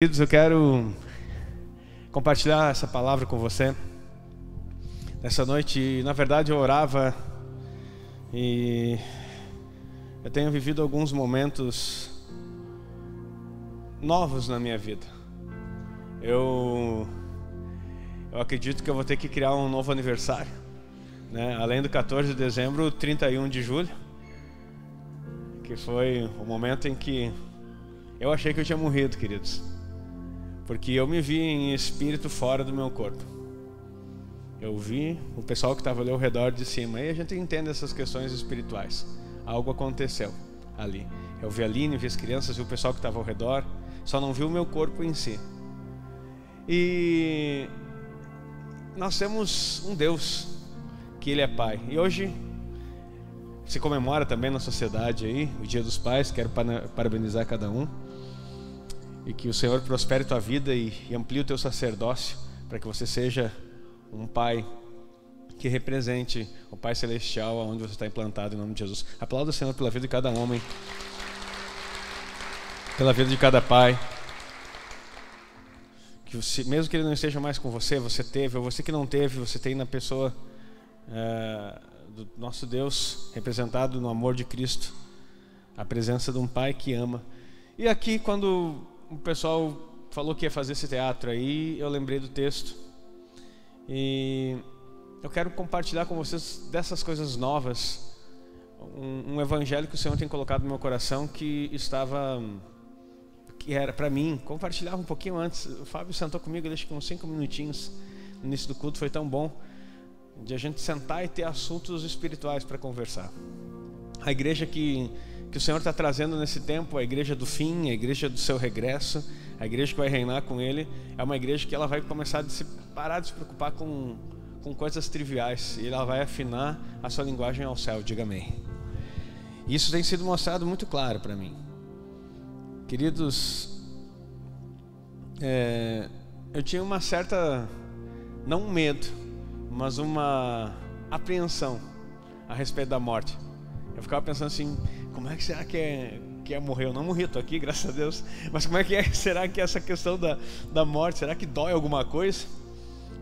Queridos, eu quero compartilhar essa palavra com você. Nessa noite, na verdade, eu orava e eu tenho vivido alguns momentos novos na minha vida. Eu acredito que eu vou ter que criar um novo aniversário, né? Além do 14 de dezembro, 31 de julho, que foi o momento em que eu achei que eu tinha morrido, queridos. Porque eu me vi em espírito fora do meu corpo. Eu vi o pessoal que estava ali ao redor de cima. E a gente entende essas questões espirituais. Algo aconteceu ali. Eu vi a Aline, vi as crianças, vi o pessoal que estava ao redor. Só não vi o meu corpo em si. E nós temos um Deus, que Ele é Pai. E hoje se comemora também na sociedade aí, o Dia dos Pais. Quero parabenizar cada um. E que o Senhor prospere tua vida e amplie o teu sacerdócio, para que você seja um pai que represente o Pai Celestial aonde você está implantado, em nome de Jesus. Aplauda o Senhor pela vida de cada homem, pela vida de cada pai. Que você, mesmo que ele não esteja mais com você, você teve, ou você que não teve, você tem na pessoa do nosso Deus, representado no amor de Cristo, a presença de um pai que ama. E aqui, quando o pessoal falou que ia fazer esse teatro aí, eu lembrei do texto. E eu quero compartilhar com vocês dessas coisas novas, um evangelho que o Senhor tem colocado no meu coração, que era para mim, compartilhar um pouquinho antes. O Fábio sentou comigo, acho que uns 5 minutinhos no início do culto, foi tão bom de a gente sentar e ter assuntos espirituais para conversar. A igreja que o Senhor está trazendo nesse tempo, a igreja do fim, a igreja do seu regresso, a igreja que vai reinar com Ele, é uma igreja que ela vai começar a parar de se preocupar com coisas triviais, e ela vai afinar a sua linguagem ao céu. Diga amém. Isso tem sido mostrado muito claro para mim. Queridos, eu tinha uma certa, não um medo, mas uma apreensão a respeito da morte. Eu ficava pensando assim, como é que será que é morrer? Eu não morri, estou aqui, graças a Deus. Mas como é que será que essa questão da morte, será que dói alguma coisa?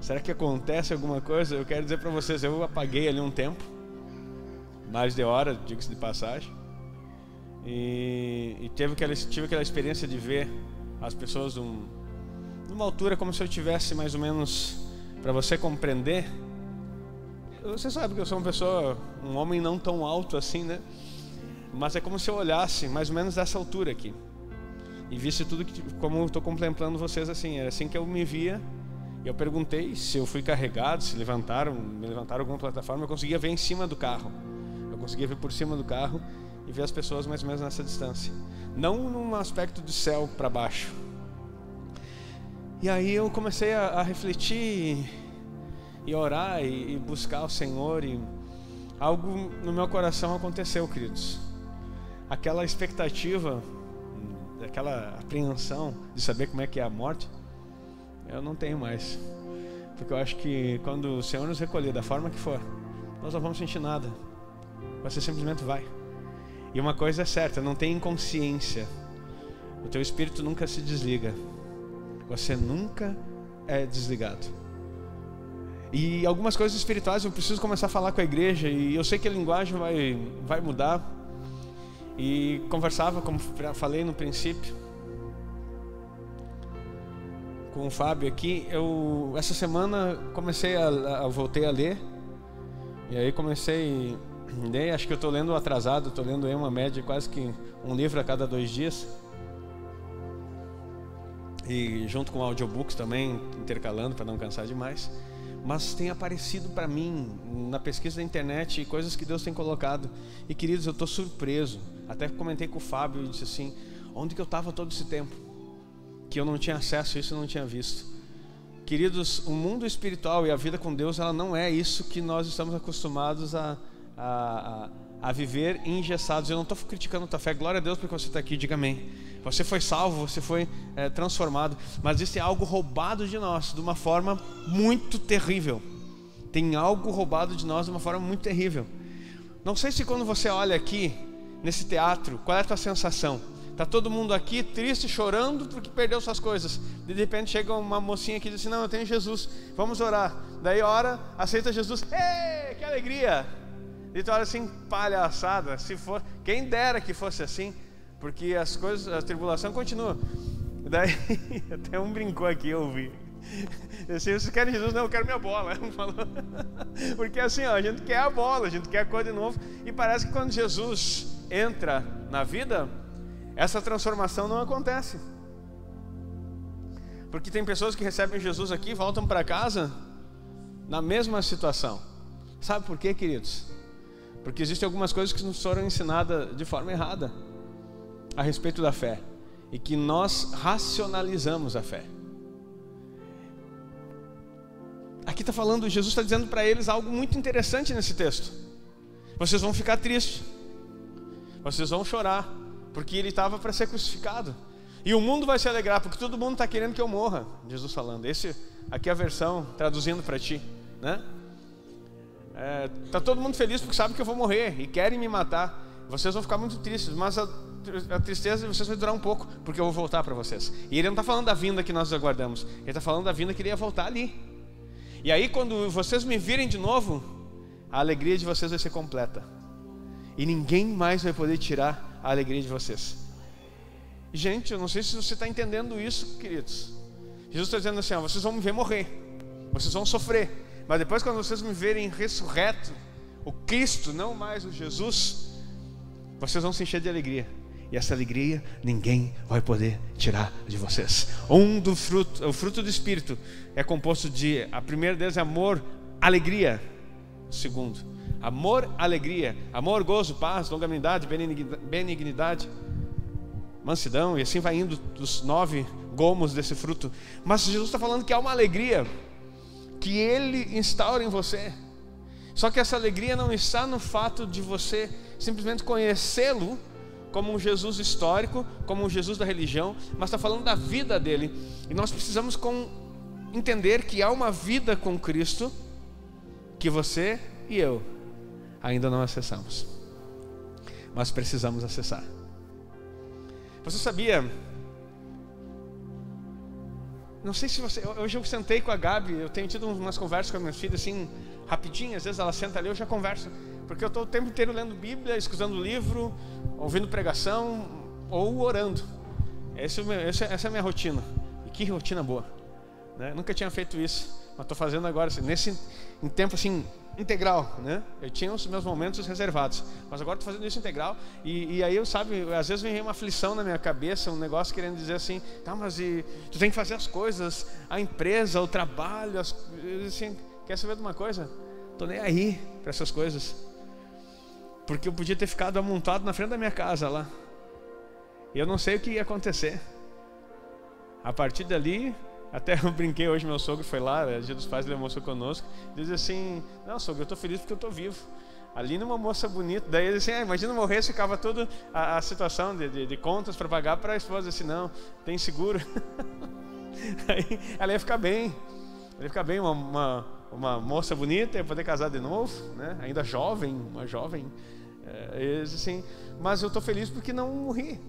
Será que acontece alguma coisa? Eu quero dizer para vocês, eu apaguei ali um tempo, mais de hora, diga-se de passagem. E tive aquela experiência de ver as pessoas numa altura como se eu tivesse mais ou menos, para você compreender. Você sabe que eu sou um homem não tão alto assim, né? Mas é como se eu olhasse mais ou menos dessa altura aqui e visse tudo como eu estou contemplando vocês assim. Era assim que eu me via. E eu perguntei se eu fui carregado, se me levantaram alguma plataforma. Eu conseguia ver em cima do carro. Eu conseguia ver por cima do carro e ver as pessoas mais ou menos nessa distância. Não num aspecto de céu para baixo. E aí eu comecei a refletir e orar e buscar o Senhor, e algo no meu coração aconteceu, queridos. Aquela expectativa, aquela apreensão de saber como é que é a morte, eu não tenho mais. Porque eu acho que quando o Senhor nos recolher da forma que for, nós não vamos sentir nada. Você simplesmente vai. E uma coisa é certa, não tem inconsciência. O teu espírito nunca se desliga. Você nunca é desligado. E algumas coisas espirituais eu preciso começar a falar com a igreja, e eu sei que a linguagem vai mudar. E conversava, como falei no princípio, com o Fábio aqui. Essa semana voltei a ler. E aí comecei a ler, acho que eu estou lendo atrasado, estou lendo aí uma média quase que um livro a cada 2 dias. E junto com audiobooks também, intercalando para não cansar demais. Mas tem aparecido para mim na pesquisa da internet coisas que Deus tem colocado. E queridos, eu estou surpreso. Até comentei com o Fábio e disse assim, onde que eu estava todo esse tempo? Que eu não tinha acesso a isso, eu não tinha visto. Queridos, o mundo espiritual e a vida com Deus, ela não é isso que nós estamos acostumados a viver engessados. Eu não estou criticando a tua fé, glória a Deus porque você está aqui, diga amém. Você foi salvo, você foi transformado, mas isso é algo roubado de nós de uma forma muito terrível. Tem algo roubado de nós de uma forma muito terrível. Não sei se quando você olha aqui nesse teatro, qual é a tua sensação? Tá todo mundo aqui triste, chorando porque perdeu suas coisas. De repente chega uma mocinha que diz assim: não, eu tenho Jesus, vamos orar. Daí ora, aceita Jesus. Ei, que alegria! E tu olha assim, palhaçada. Se for, quem dera que fosse assim, porque as coisas, a tribulação continua. Daí até um brincou aqui, eu ouvi. Eu disse: vocês querem Jesus? Não, eu quero minha bola. Porque assim, ó, a gente quer a bola, a gente quer a coisa de novo. E parece que quando Jesus entra na vida, essa transformação não acontece. Porque tem pessoas que recebem Jesus aqui e voltam para casa na mesma situação. Sabe por quê, queridos? Porque existem algumas coisas que nos foram ensinadas de forma errada a respeito da fé, e que nós racionalizamos a fé. Aqui está falando, Jesus está dizendo para eles algo muito interessante nesse texto. Vocês vão ficar tristes, vocês vão chorar, porque ele estava para ser crucificado. E o mundo vai se alegrar, porque todo mundo está querendo que eu morra. Jesus falando. Esse aqui é a versão, traduzindo para ti, né? Tá todo mundo feliz porque sabe que eu vou morrer e querem me matar. Vocês vão ficar muito tristes, mas a tristeza de vocês vai durar um pouco, porque eu vou voltar para vocês. E ele não está falando da vinda que nós aguardamos, ele está falando da vinda que ele ia voltar ali. E aí quando vocês me virem de novo, a alegria de vocês vai ser completa, e ninguém mais vai poder tirar a alegria de vocês. Gente, eu não sei se você está entendendo isso, queridos. Jesus está dizendo assim: ó, vocês vão me ver morrer, vocês vão sofrer, mas depois, quando vocês me verem ressurreto, o Cristo, não mais o Jesus, vocês vão se encher de alegria. E essa alegria ninguém vai poder tirar de vocês. O fruto do Espírito é composto de, a primeira deles é amor, alegria. O segundo, amor, alegria. Amor, gozo, paz, longanimidade, benignidade, mansidão. E assim vai indo dos 9 gomos desse fruto. Mas Jesus está falando que há uma alegria que Ele instaura em você. Só que essa alegria não está no fato de você simplesmente conhecê-lo como um Jesus histórico, como um Jesus da religião, mas está falando da vida dele. E nós precisamos entender que há uma vida com Cristo que você e eu ainda não acessamos, mas precisamos acessar. Você sabia? Não sei se você... Hoje eu sentei com a Gabi, eu tenho tido umas conversas com a minha filha assim, rapidinho. Às vezes ela senta ali, eu já converso, porque eu estou o tempo inteiro lendo Bíblia, escutando livro, ouvindo pregação ou orando. Essa é a minha rotina. E que rotina boa, né? Nunca tinha feito isso, mas estou fazendo agora assim, em tempo assim integral, né? Eu tinha os meus momentos reservados, mas agora estou fazendo isso integral. E aí às vezes vem uma aflição na minha cabeça, um negócio querendo dizer assim: tá, mas tu tem que fazer as coisas, a empresa, o trabalho, assim, quer saber de uma coisa? Estou nem aí para essas coisas, porque eu podia ter ficado amontado na frente da minha casa lá, e eu não sei o que ia acontecer. A partir dali, até eu brinquei hoje, meu sogro foi lá, Dia dos Pais, ele almoçou conosco, diz assim: não, sogro, eu estou feliz porque eu estou vivo. Ali numa moça bonita, daí ele disse assim: imagina morrer, se ficava toda a situação de contas para pagar para a esposa, assim, não, tem seguro. Aí ela ia ficar bem, uma moça bonita, ia poder casar de novo, né? Ainda jovem, uma jovem. Ele disse assim: mas eu estou feliz porque não morri.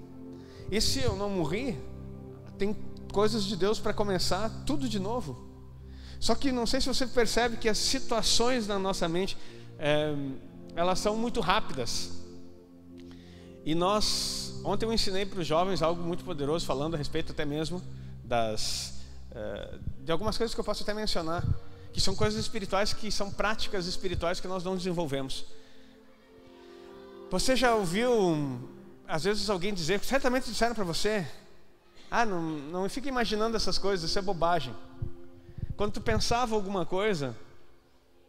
E se eu não morri, tem coisas de Deus para começar tudo de novo. Só que não sei se você percebe que as situações na nossa mente, elas são muito rápidas. E ontem eu ensinei para os jovens algo muito poderoso, falando a respeito até mesmo de algumas coisas que eu posso até mencionar, que são coisas espirituais, que são práticas espirituais que nós não desenvolvemos. Você já ouviu às vezes alguém dizer, certamente disseram para você: ah, não fica imaginando essas coisas, isso é bobagem. Quando tu pensava alguma coisa,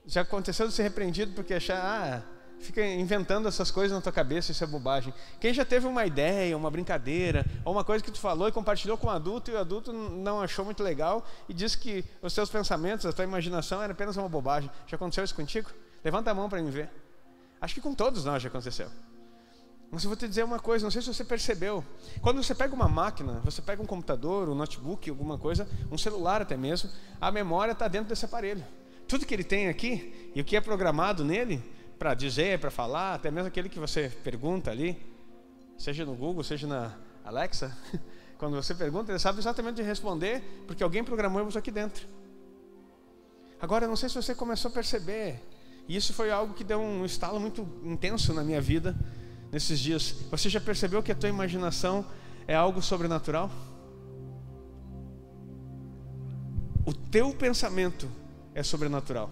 já aconteceu de ser repreendido porque achar, fica inventando essas coisas na tua cabeça, isso é bobagem. Quem já teve uma ideia, uma brincadeira, ou uma coisa que tu falou e compartilhou com um adulto, e o adulto não achou muito legal e disse que os teus pensamentos, a tua imaginação era apenas uma bobagem. Já aconteceu isso contigo? Levanta a mão para me ver. Acho que com todos nós já aconteceu. Mas eu vou te dizer uma coisa, não sei se você percebeu. Quando você pega uma máquina, você pega um computador, um notebook, alguma coisa, um celular até mesmo, a memória está dentro desse aparelho. Tudo que ele tem aqui, e o que é programado nele, para dizer, para falar, até mesmo aquele que você pergunta ali, seja no Google, seja Alexa, quando você pergunta, ele sabe exatamente responder, porque alguém programou isso aqui dentro. Agora, eu não sei se você começou a perceber, e isso foi algo que deu um estalo muito intenso na minha vida nesses dias. Você já percebeu que a tua imaginação é algo sobrenatural? O teu pensamento é sobrenatural.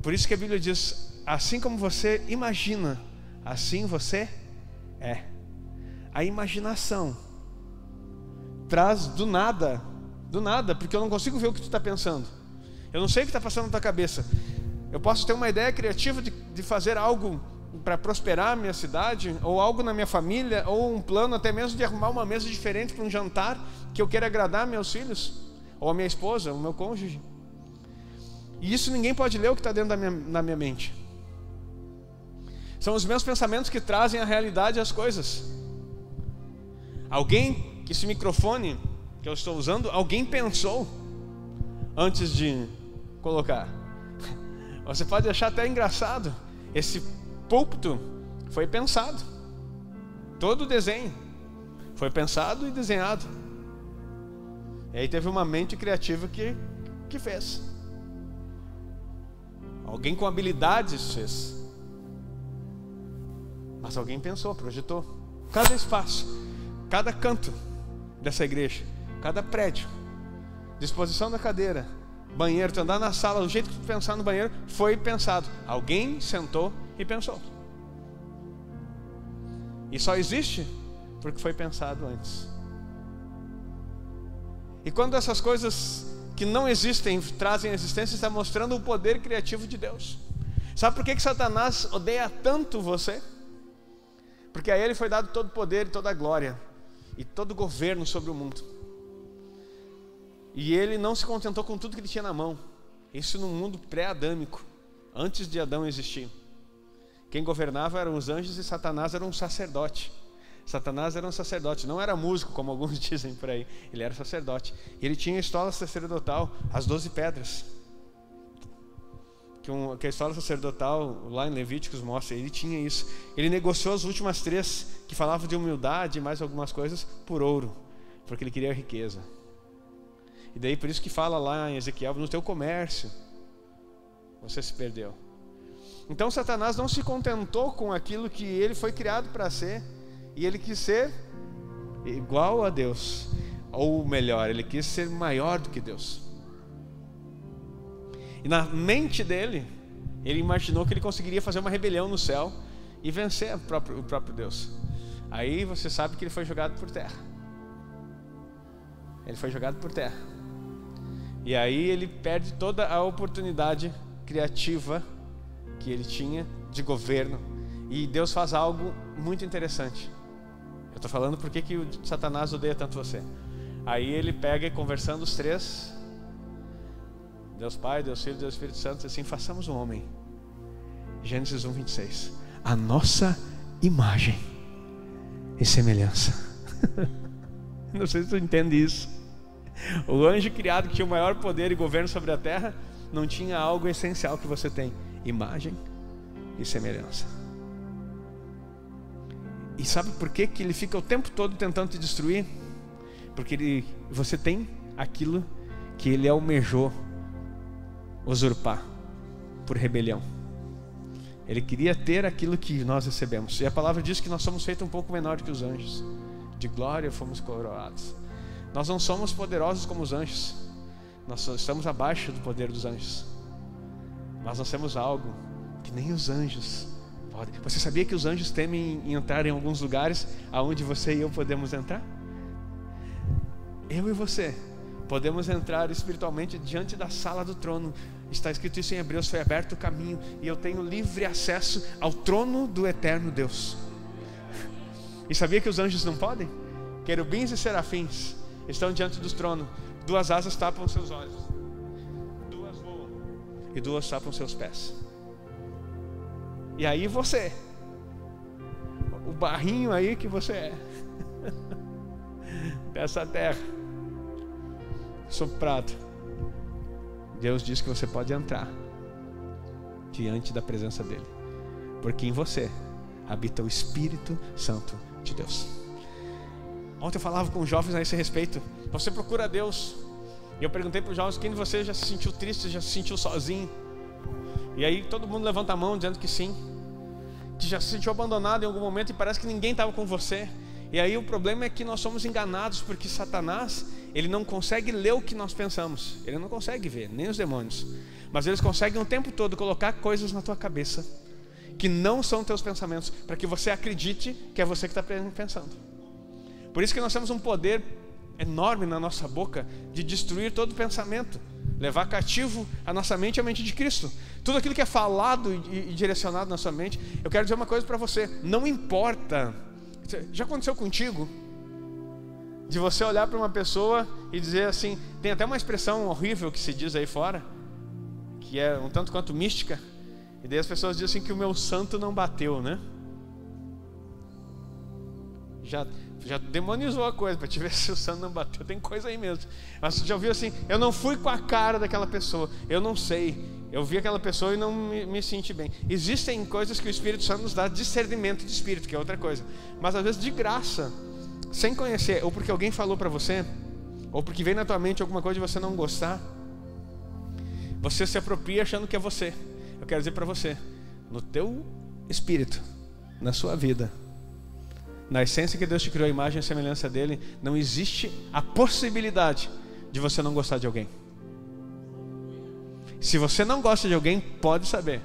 Por isso que a Bíblia diz, assim como você imagina, assim você é. A imaginação traz do nada, porque eu não consigo ver o que tu está pensando. Eu não sei o que está passando na tua cabeça. Eu posso ter uma ideia criativa de fazer algo para prosperar a minha cidade, ou algo na minha família, ou um plano até mesmo de arrumar uma mesa diferente para um jantar que eu queira agradar meus filhos, ou a minha esposa, o meu cônjuge. E isso ninguém pode ler o que está dentro da minha mente. São os meus pensamentos que trazem a realidade às coisas. Alguém, que esse microfone que eu estou usando, alguém pensou antes de colocar. Você pode achar até engraçado. Esse púlpito foi pensado. Todo o desenho foi pensado e desenhado. E aí teve uma mente criativa que fez. Alguém com habilidades fez. Mas alguém pensou, projetou. Cada espaço, cada canto dessa igreja, cada prédio, disposição da cadeira, banheiro, tu andar na sala, do jeito que tu pensar no banheiro, foi pensado. Alguém sentou e pensou. E só existe porque foi pensado antes. E quando essas coisas que não existem trazem existência, está mostrando o poder criativo de Deus. Sabe por que Satanás odeia tanto você? Porque a ele foi dado todo o poder e toda a glória e todo o governo sobre o mundo. E ele não se contentou com tudo que ele tinha na mão. Isso no mundo pré-adâmico, antes de Adão existir. Quem governava eram os anjos e Satanás era um sacerdote. Satanás era um sacerdote, não era músico, como alguns dizem por aí. Ele era sacerdote. E ele tinha a estola sacerdotal, as 12 pedras. Que a história sacerdotal lá em Levíticos mostra, ele tinha isso. Ele negociou as últimas 3, que falavam de humildade e mais algumas coisas, por ouro, porque ele queria riqueza. E daí por isso que fala lá em Ezequiel, no teu comércio você se perdeu. Então Satanás não se contentou com aquilo que ele foi criado para ser, e ele quis ser igual a Deus, ou melhor, ele quis ser maior do que Deus. E na mente dele, ele imaginou que ele conseguiria fazer uma rebelião no céu e vencer o próprio Deus. Aí você sabe que ele foi jogado por terra. Ele foi jogado por terra. E aí ele perde toda a oportunidade criativa que ele tinha de governo. E Deus faz algo muito interessante. Eu estou falando por que o Satanás odeia tanto você. Aí ele pega, conversando os 3, Deus Pai, Deus Filho, Deus Espírito Santo, assim, façamos um homem. Gênesis 1:26. A nossa imagem e semelhança. Não sei se tu entende isso. O anjo criado que tinha o maior poder e governo sobre a terra não tinha algo essencial que você tem: imagem e semelhança. E sabe por que ele fica o tempo todo tentando te destruir? Porque você tem aquilo que ele almejou usurpar por rebelião. Ele queria ter aquilo que nós recebemos. E a palavra diz que nós somos feitos um pouco menor que os anjos. De glória fomos coroados. Nós não somos poderosos como os anjos. Nós estamos abaixo do poder dos anjos. Mas nós temos algo que nem os anjos podem. Você sabia que os anjos temem em entrar em alguns lugares aonde você e eu podemos entrar? Eu e você podemos entrar espiritualmente diante da sala do trono. Está escrito isso em Hebreus, foi aberto o caminho e eu tenho livre acesso ao trono do eterno Deus. E sabia que os anjos não podem? Querubins e serafins estão diante do trono. 2 asas tapam seus olhos, 2 voam e 2 tapam seus pés. E aí você, o barrinho aí que você é, dessa terra, soprado, Deus diz que você pode entrar diante da presença dele, porque em você habita o Espírito Santo de Deus. Ontem eu falava com os jovens a esse respeito. Você procura Deus. E eu perguntei para os jovens: quem de vocês já se sentiu triste, já se sentiu sozinho? E aí todo mundo levanta a mão dizendo que sim, que já se sentiu abandonado em algum momento e parece que ninguém estava com você. E aí o problema é que nós somos enganados, porque Satanás, ele não consegue ler o que nós pensamos. Ele não consegue ver, nem os demônios. Mas eles conseguem o tempo todo colocar coisas na tua cabeça que não são teus pensamentos, para que você acredite que é você que está pensando. Por isso que nós temos um poder enorme na nossa boca de destruir todo pensamento, levar cativo a nossa mente e a mente de Cristo. Tudo aquilo que é falado e direcionado na sua mente. Eu quero dizer uma coisa para você: não importa. Já aconteceu contigo de você olhar para uma pessoa e dizer assim, tem até uma expressão horrível que se diz aí fora, que é um tanto quanto mística, e daí as pessoas dizem assim que o meu santo não bateu, né? Já demonizou a coisa, para te ver se o santo não bateu, tem coisa aí mesmo. Mas já ouviu assim: eu não fui com a cara daquela pessoa, eu não sei, eu vi aquela pessoa e não me senti bem. Existem coisas que o Espírito Santo nos dá discernimento de espírito, que é outra coisa. Mas às vezes de graça, sem conhecer, ou porque alguém falou para você, ou porque veio na tua mente alguma coisa de você não gostar, você se apropria achando que é você. Eu quero dizer para você, no teu espírito, na sua vida, na essência que Deus te criou, a imagem e a semelhança dele, não existe a possibilidade de você não gostar de alguém. Se você não gosta de alguém, pode saber,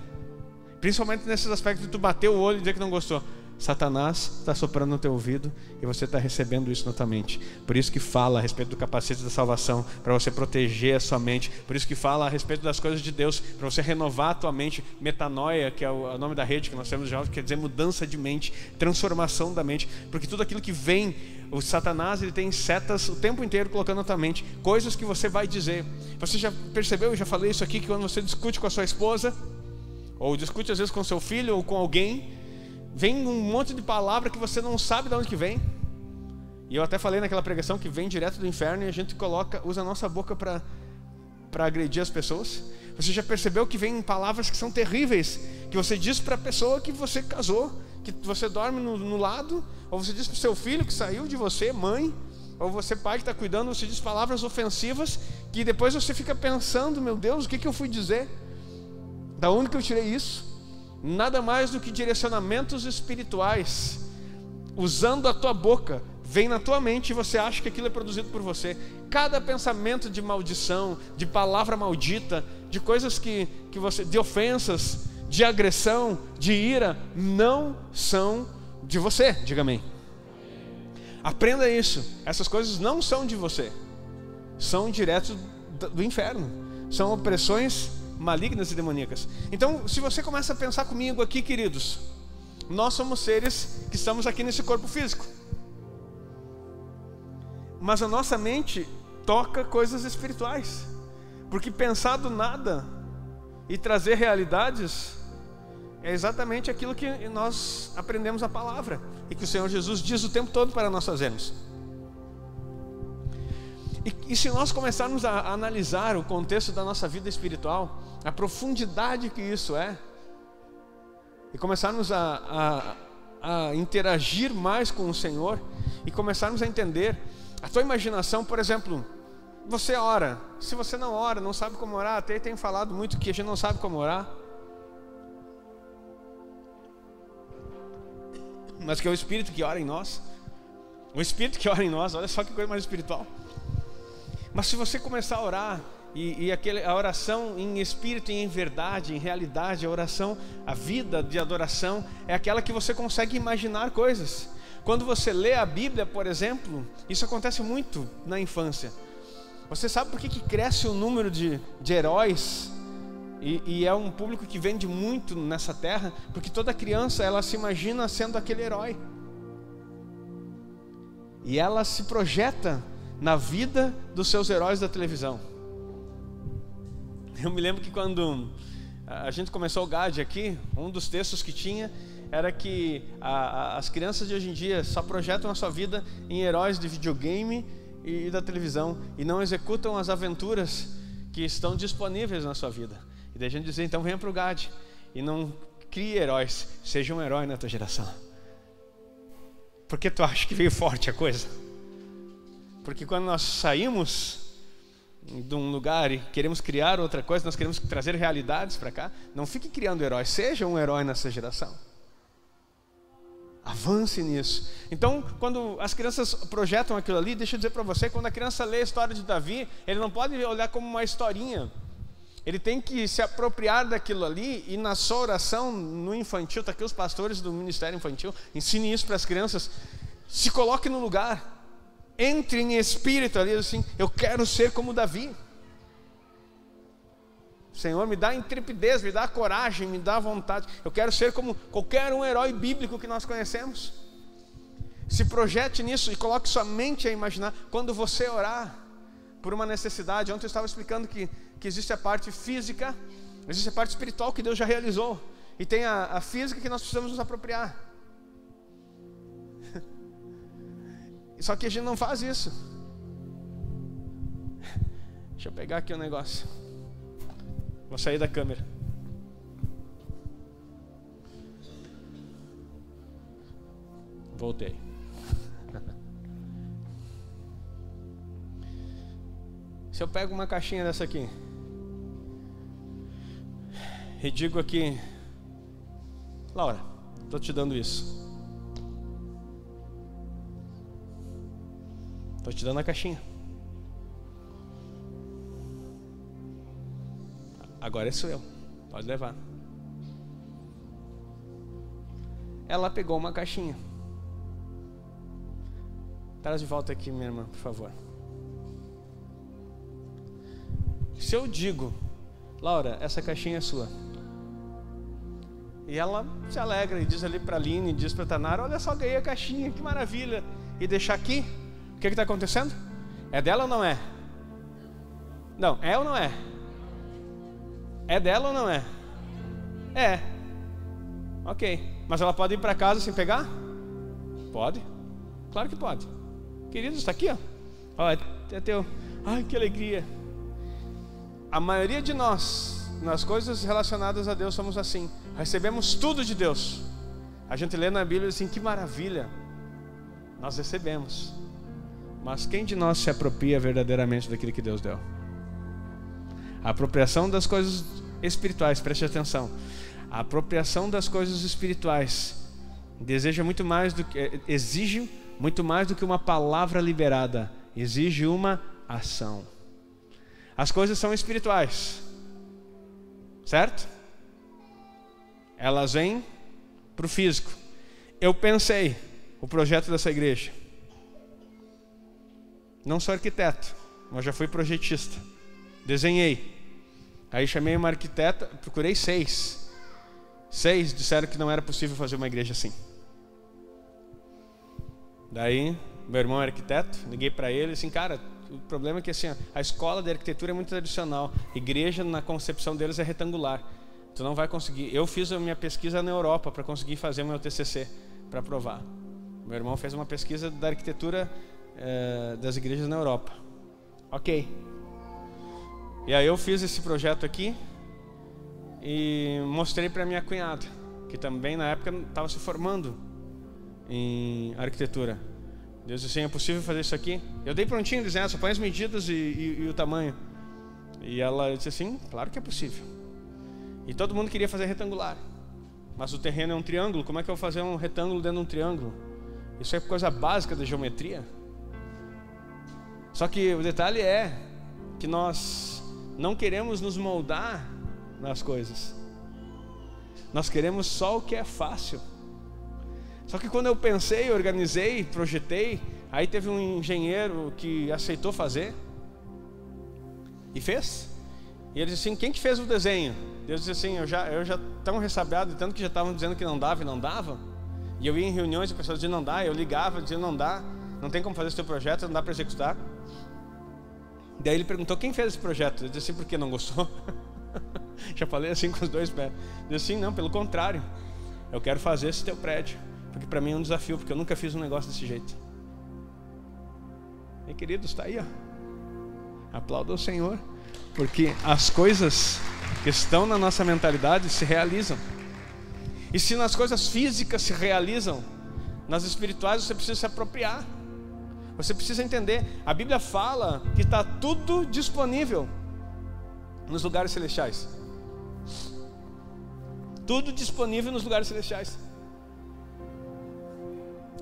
principalmente nesses aspectos de tu bater o olho e dizer que não gostou, Satanás está soprando no teu ouvido e você está recebendo isso na tua mente. Por isso que fala a respeito do capacete da salvação, para você proteger a sua mente. Por isso que fala a respeito das coisas de Deus, para você renovar a tua mente. Metanoia, que é o nome da rede que nós temos já, quer dizer mudança de mente, transformação da mente. Porque tudo aquilo que vem, o Satanás, ele tem setas o tempo inteiro colocando na tua mente, coisas que você vai dizer. Você já percebeu, eu já falei isso aqui, que quando você discute com a sua esposa, ou discute às vezes com seu filho ou com alguém, vem um monte de palavra que você não sabe de onde que vem. E eu até falei naquela pregação que vem direto do inferno, e a gente usa a nossa boca para agredir as pessoas. Você já percebeu que vem palavras que são terríveis, que você diz para a pessoa que você casou, que você dorme no lado, ou você diz para o seu filho que saiu de você, mãe, ou você pai que está cuidando, você diz palavras ofensivas, que depois você fica pensando: meu Deus, o que eu fui dizer? Da onde que eu tirei isso? Nada mais do que direcionamentos espirituais, usando a tua boca, vem na tua mente e você acha que aquilo é produzido por você. Cada pensamento de maldição, de palavra maldita, de coisas que você, de ofensas, de agressão, de ira, não são de você. Diga amém. Aprenda isso. Essas coisas não são de você, são direto do inferno, são opressões malignas e demoníacas. Então, se você começa a pensar comigo aqui, queridos, nós somos seres que estamos aqui nesse corpo físico, mas a nossa mente toca coisas espirituais, porque pensar do nada e trazer realidades é exatamente aquilo que nós aprendemos a palavra e que o Senhor Jesus diz o tempo todo para nós fazermos. E se nós começarmos a analisar o contexto da nossa vida espiritual, a profundidade que isso é, e começarmos a interagir mais com o Senhor, e começarmos a entender, a tua imaginação, por exemplo, você ora, se você não ora, não sabe como orar, até tem falado muito que a gente não sabe como orar, mas que é o Espírito que ora em nós, o Espírito que ora em nós, olha só que coisa mais espiritual. Mas se você começar a orar, a oração em espírito e em verdade, em realidade, a oração, a vida de adoração é aquela que você consegue imaginar coisas. Quando você lê a Bíblia, por exemplo, isso acontece muito na infância. Você sabe por que cresce o número de heróis? E é um público que vende muito nessa terra, porque toda criança, ela se imagina sendo aquele herói, e ela se projeta na vida dos seus heróis da televisão. Eu me lembro que quando a gente começou o GAD aqui, um dos textos que tinha era que as crianças de hoje em dia só projetam a sua vida em heróis de videogame e da televisão, e não executam as aventuras que estão disponíveis na sua vida. E daí a gente dizia: então venha para o GAD e não crie heróis, seja um herói na tua geração. Por que tu acha que veio forte a coisa? Porque quando nós saímos de um lugar e queremos criar outra coisa, nós queremos trazer realidades para cá, não fique criando heróis, seja um herói nessa geração. Avance nisso. Então, quando as crianças projetam aquilo ali, deixa eu dizer para você, quando a criança lê a história de Davi, ele não pode olhar como uma historinha. Ele tem que se apropriar daquilo ali e na sua oração, no infantil, está aqui os pastores do Ministério Infantil, ensine isso para as crianças, se coloque no lugar, entre em espírito ali, assim, eu quero ser como Davi. Senhor, me dá intrepidez, me dá coragem, me dá vontade. Eu quero ser como qualquer um herói bíblico que nós conhecemos. Se projete nisso e coloque sua mente a imaginar. Quando você orar por uma necessidade, ontem eu estava explicando que existe a parte física, existe a parte espiritual que Deus já realizou. E tem a física que nós precisamos nos apropriar. Só que a gente não faz isso. Deixa eu pegar aqui um negócio. Vou sair da câmera. Voltei. Se eu pego uma caixinha dessa aqui e digo aqui, Laura, estou te dando isso. Estou te dando a caixinha. Agora sou eu, pode levar. Ela pegou uma caixinha. Traz de volta aqui, minha irmã, por favor. Se eu digo, Laura, essa caixinha é sua, e ela se alegra e diz ali para a Aline, diz para a Tanara, olha só, ganhei a caixinha, que maravilha, e deixar aqui, o que está acontecendo? É dela ou não é? Não, é ou não é? É dela ou não é? É. Ok. Mas ela pode ir para casa sem pegar? Pode. Claro que pode. Queridos, está aqui, ó. Ó, é teu. Ai, que alegria. A maioria de nós, nas coisas relacionadas a Deus, somos assim. Recebemos tudo de Deus. A gente lê na Bíblia assim, que maravilha. Nós recebemos. Mas quem de nós se apropria verdadeiramente daquilo que Deus deu? A apropriação das coisas espirituais, preste atenção. A apropriação das coisas espirituais exige muito mais do que uma palavra liberada. Exige uma ação. As coisas são espirituais, certo? Elas vêm para o físico. Eu pensei o projeto dessa igreja. Não sou arquiteto, mas já fui projetista. Desenhei. Aí chamei uma arquiteta, procurei 6. 6 disseram que não era possível fazer uma igreja assim. Daí, meu irmão é arquiteto, liguei para ele assim, cara, o problema é que assim, a escola de arquitetura é muito tradicional. Igreja, na concepção deles, é retangular. Tu não vai conseguir. Eu fiz a minha pesquisa na Europa para conseguir fazer o meu TCC, para provar. Meu irmão fez uma pesquisa da arquitetura das igrejas na Europa. Ok. E aí eu fiz esse projeto aqui e mostrei para minha cunhada, que também na época estava se formando em arquitetura. Deus disse assim, é possível fazer isso aqui? Eu dei prontinho, dizendo, só põe as medidas e o tamanho. E ela disse assim, claro que é possível. E todo mundo queria fazer retangular. Mas o terreno é um triângulo, como é que eu vou fazer um retângulo dentro de um triângulo? Isso é coisa básica da geometria. Só que o detalhe é que nós não queremos nos moldar nas coisas. Nós queremos só o que é fácil. Só que quando eu pensei, organizei, projetei, aí teve um engenheiro que aceitou fazer e fez. E ele disse assim, quem que fez o desenho? Deus disse assim, eu já tão ressabiado, tanto que já estavam dizendo que não dava e não dava. E eu ia em reuniões e a pessoa dizia não dá, eu ligava dizendo não dá, não tem como fazer esse teu projeto, não dá para executar. Daí ele perguntou, quem fez esse projeto? Eu disse assim, por que não gostou? Já falei assim com os dois pés. Eu disse assim, não, pelo contrário, eu quero fazer esse teu prédio, porque para mim é um desafio, porque eu nunca fiz um negócio desse jeito. E queridos, está aí, ó. Aplauda o Senhor, porque as coisas que estão na nossa mentalidade se realizam. E se nas coisas físicas se realizam, nas espirituais você precisa se apropriar. Você precisa entender, a Bíblia fala que está tudo disponível nos lugares celestiais. Tudo disponível nos lugares celestiais.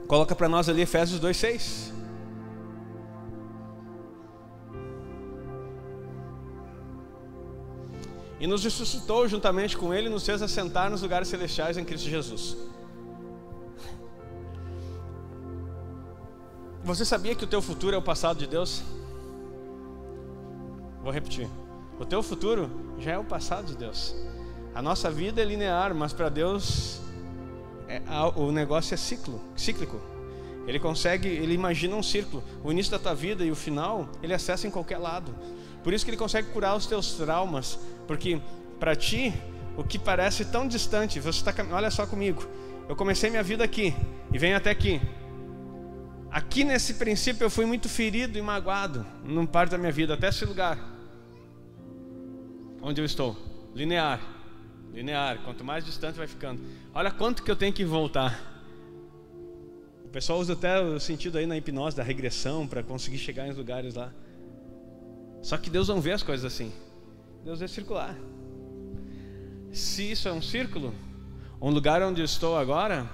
Coloca para nós ali Efésios 2:6. E nos ressuscitou juntamente com Ele e nos fez assentar nos lugares celestiais em Cristo Jesus. Você sabia que o teu futuro é o passado de Deus? Vou repetir. O teu futuro já é o passado de Deus. A nossa vida é linear, mas para Deus o negócio é cíclico. Ele imagina um círculo. O início da tua vida e o final, Ele acessa em qualquer lado. Por isso que Ele consegue curar os teus traumas. Porque para ti, o que parece tão distante, você está caminhando. Olha só comigo. Eu comecei minha vida aqui e venho até aqui. Aqui nesse princípio eu fui muito ferido e magoado num parte da minha vida, até esse lugar onde eu estou. Linear. Quanto mais distante vai ficando. Olha quanto que eu tenho que voltar. O pessoal usa até o sentido aí na hipnose da regressão para conseguir chegar em lugares lá. Só que Deus não vê as coisas assim. Deus vê circular. Se isso é um círculo, um lugar onde eu estou agora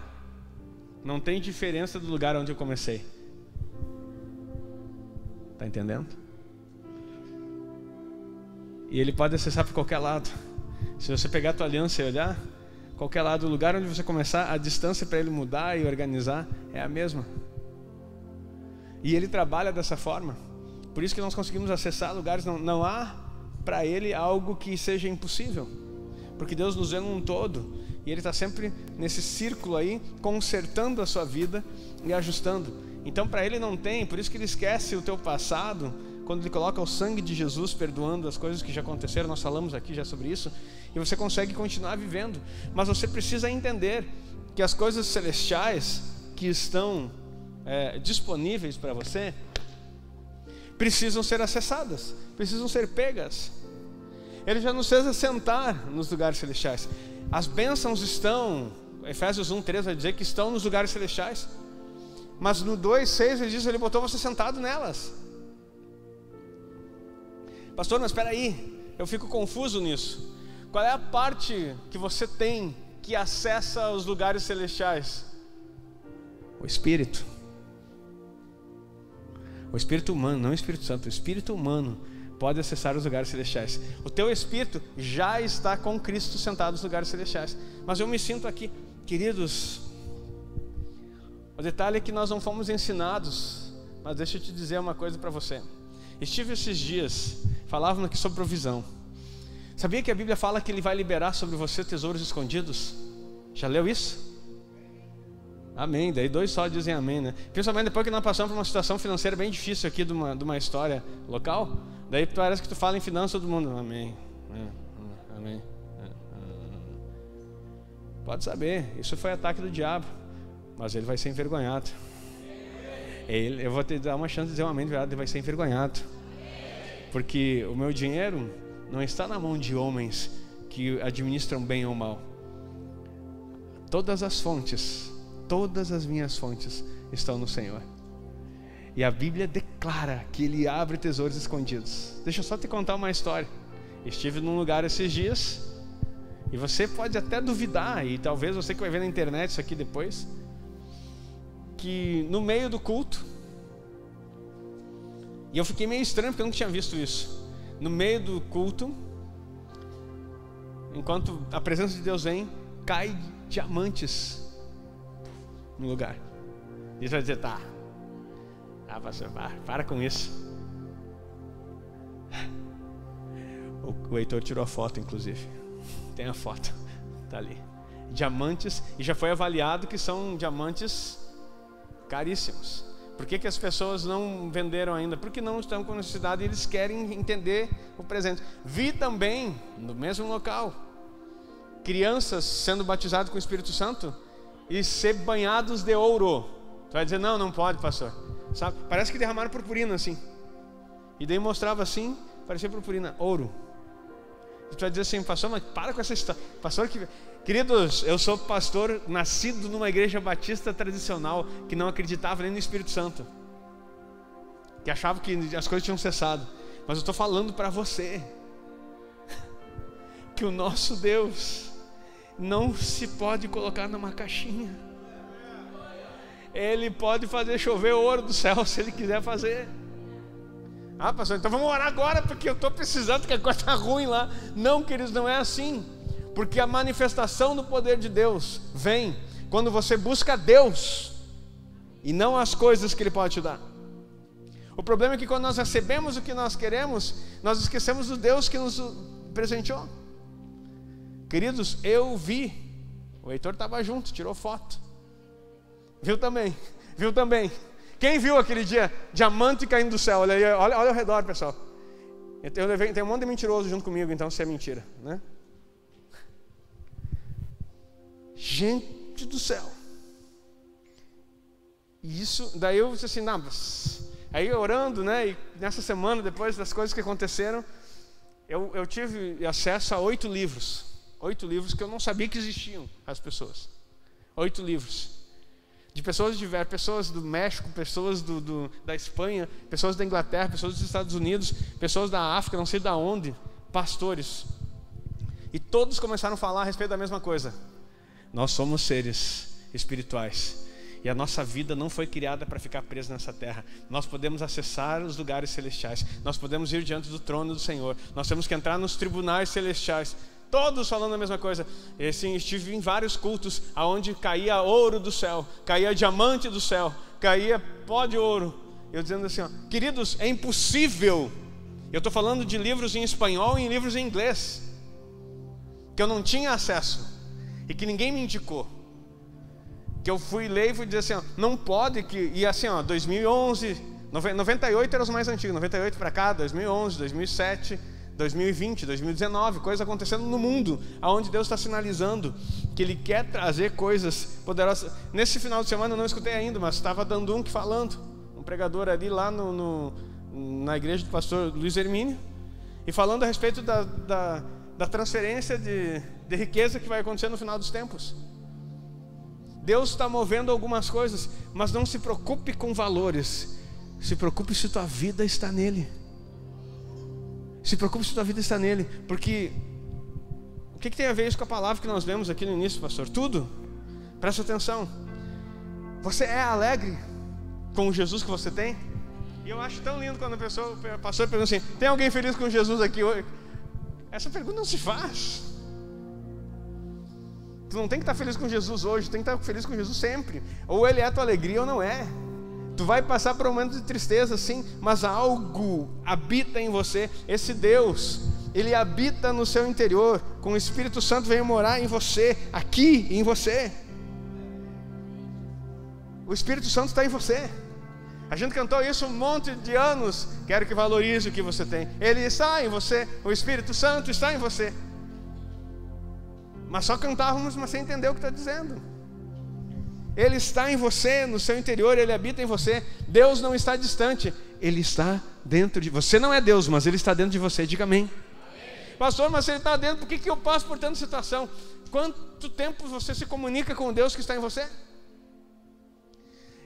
não tem diferença do lugar onde eu comecei. Está entendendo? E Ele pode acessar por qualquer lado. Se você pegar a tua aliança e olhar, qualquer lado, o lugar onde você começar, a distância para Ele mudar e organizar é a mesma. E Ele trabalha dessa forma. Por isso que nós conseguimos acessar lugares. Não há para Ele algo que seja impossível, porque Deus nos vê num todo. E Ele está sempre nesse círculo aí, consertando a sua vida e ajustando. Então para Ele não tem, por isso que Ele esquece o teu passado, quando Ele coloca o sangue de Jesus perdoando as coisas que já aconteceram. Nós falamos aqui já sobre isso. E você consegue continuar vivendo. Mas você precisa entender que as coisas celestiais que estão disponíveis para você precisam ser acessadas, precisam ser pegas. Ele já nos fez assentar nos lugares celestiais. As bênçãos estão, Efésios 1:3 vai dizer que estão nos lugares celestiais. Mas no 2:6 ele diz que Ele botou você sentado nelas. Pastor, mas espera aí, eu fico confuso nisso. Qual é a parte que você tem que acessa os lugares celestiais? O Espírito. O Espírito humano, não o Espírito Santo. O Espírito humano pode acessar os lugares celestiais. O teu Espírito já está com Cristo sentado nos lugares celestiais. Mas eu me sinto aqui, queridos, o detalhe é que nós não fomos ensinados. Mas deixa eu te dizer uma coisa para você. Estive esses dias, falávamos aqui sobre provisão. Sabia que a Bíblia fala que Ele vai liberar sobre você tesouros escondidos? Já leu isso? Amém, daí 2 só dizem amém, né? Principalmente depois que nós passamos por uma situação financeira bem difícil aqui de uma história local. Daí parece que tu fala em finanças, todo mundo, amém, amém. Pode saber, isso foi ataque do diabo, mas ele vai ser envergonhado. Eu vou te dar uma chance de dizer um amém de verdade, ele vai ser envergonhado. Porque o meu dinheiro não está na mão de homens que administram bem ou mal. Todas as fontes, todas as minhas fontes estão no Senhor. E a Bíblia declara que Ele abre tesouros escondidos. Deixa eu só te contar uma história. Estive num lugar esses dias, e você pode até duvidar, e talvez você que vai ver na internet isso aqui depois, que no meio do culto, e eu fiquei meio estranho porque eu nunca tinha visto isso. No meio do culto, enquanto a presença de Deus vem, cai diamantes no lugar. E você vai dizer, tá, pastor, para com isso. O Heitor tirou a foto, inclusive. Tem a foto, tá ali. Diamantes, e já foi avaliado que são diamantes caríssimos. Por que as pessoas não venderam ainda? Porque não estão com necessidade e eles querem entender o presente. Vi também, no mesmo local, crianças sendo batizadas com o Espírito Santo e ser banhados de ouro. Tu vai dizer, não pode, pastor. Sabe? Parece que derramaram purpurina assim. E daí mostrava assim, parecia purpurina, ouro. E tu vai dizer assim, pastor, mas para com essa história. Pastor, queridos, eu sou pastor nascido numa igreja batista tradicional que não acreditava nem no Espírito Santo. que achavam que as coisas tinham cessado. Mas eu estou falando para você que o nosso Deus não se pode colocar numa caixinha. Ele pode fazer chover ouro do céu se Ele quiser fazer. Ah, pastor, então vamos orar agora porque eu estou precisando, que a coisa está ruim lá. Não, queridos, não é assim. Porque a manifestação do poder de Deus vem quando você busca Deus e não as coisas que Ele pode te dar. O problema é que quando nós recebemos o que nós queremos, nós esquecemos do Deus que nos presenteou. Queridos, eu vi, o Heitor estava junto, tirou foto. Viu também. Quem viu aquele dia, diamante caindo do céu? Olha aí, olha ao redor, pessoal. Tem um monte de mentiroso junto comigo, então se é mentira, né? Gente do céu. E isso, daí eu disse assim, não, mas... Aí orando, né, e nessa semana, depois das coisas que aconteceram, eu tive acesso a 8 livros. 8 livros que eu não sabia que existiam, as pessoas. 8 livros. De pessoas diversas, pessoas do México, pessoas da Espanha, pessoas da Inglaterra, pessoas dos Estados Unidos, pessoas da África, não sei de onde, pastores. E todos começaram a falar a respeito da mesma coisa. Nós somos seres espirituais. E a nossa vida não foi criada para ficar presa nessa terra. Nós podemos acessar os lugares celestiais. Nós podemos ir diante do trono do Senhor. Nós temos que entrar nos tribunais celestiais. Todos falando a mesma coisa. E assim, estive em vários cultos onde caía ouro do céu, caía diamante do céu, caía pó de ouro. Eu dizendo assim, ó, queridos, é impossível. Eu estou falando de livros em espanhol e em livros em inglês, que eu não tinha acesso e que ninguém me indicou. Que eu fui ler e fui dizer assim, ó, não pode que... E assim, ó, 2011, 98 eram os mais antigos, 98 para cá, 2011, 2007, 2020, 2019, coisas acontecendo no mundo, aonde Deus está sinalizando que Ele quer trazer coisas poderosas. Nesse final de semana eu não escutei ainda, mas estava dando falando, um pregador ali lá na igreja do pastor Luiz Hermínio, e falando a respeito da transferência de riqueza que vai acontecer no final dos tempos. Deus está movendo algumas coisas, mas não se preocupe com valores. Se preocupe se tua vida está nele. Se preocupe se tua vida está nele. Porque o que tem a ver isso com a palavra que nós lemos aqui no início, pastor? Tudo. Presta atenção. Você é alegre com o Jesus que você tem? E eu acho tão lindo quando o pastor pergunta assim, tem alguém feliz com Jesus aqui hoje? Essa pergunta não se faz. Tu não tem que estar feliz com Jesus hoje, tu tem que estar feliz com Jesus sempre. Ou Ele é a tua alegria ou não é. Tu vai passar por um momento de tristeza, sim, mas algo habita em você. Esse Deus, Ele habita no seu interior. Com o Espírito Santo veio morar em você, aqui em você. O Espírito Santo está em você. A gente cantou isso um monte de anos. Quero que valorize o que você tem. Ele está em você, o Espírito Santo está em você. Mas só cantávamos, mas sem entender o que está dizendo. Ele está em você, no seu interior, Ele habita em você. Deus não está distante, Ele está dentro de você. Você não é Deus, mas Ele está dentro de você. Diga amém. Pastor, mas se Ele está dentro, por que eu passo por tanta situação? Quanto tempo você se comunica com o Deus que está em você?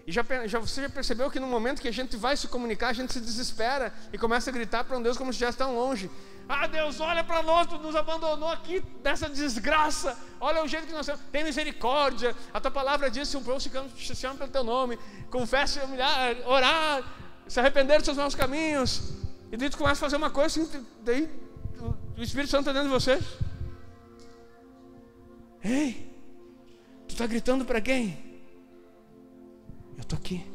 E você já percebeu que no momento que a gente vai se comunicar, a gente se desespera e começa a gritar para um Deus como se estivesse tão longe. Ah, Deus, olha para nós, tu nos abandonou aqui dessa desgraça. Olha o jeito que nós temos. Tem misericórdia. A tua palavra diz: se um povo se chama pelo teu nome, confessa, humilhar, orar, se arrepender dos seus maus caminhos. E daí tu começa a fazer uma coisa assim, daí o Espírito Santo está dentro de você. Ei, tu está gritando para quem? Eu estou aqui.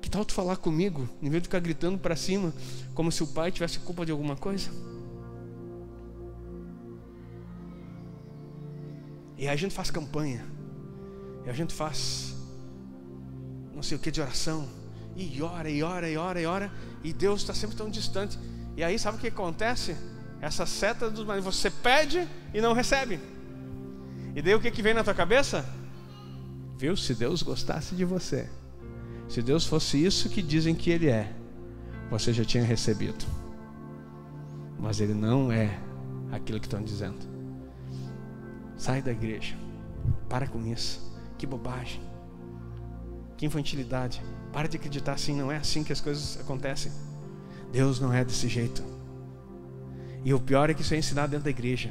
Que tal tu falar comigo, em vez de ficar gritando para cima, como se o pai tivesse culpa de alguma coisa? E aí a gente faz campanha, e a gente faz não sei o que de oração, e ora, e ora, e ora, e ora, e Deus está sempre tão distante. E aí sabe o que acontece? Essa seta dos mares, você pede e não recebe. E daí o que vem na tua cabeça? Viu? Se Deus gostasse de você, se Deus fosse isso que dizem que Ele é, você já tinha recebido. Mas Ele não é aquilo que estão dizendo. Sai da igreja. Para com isso. Que bobagem. Que infantilidade. Para de acreditar assim, não é assim que as coisas acontecem. Deus não é desse jeito. E o pior é que isso é ensinado dentro da igreja.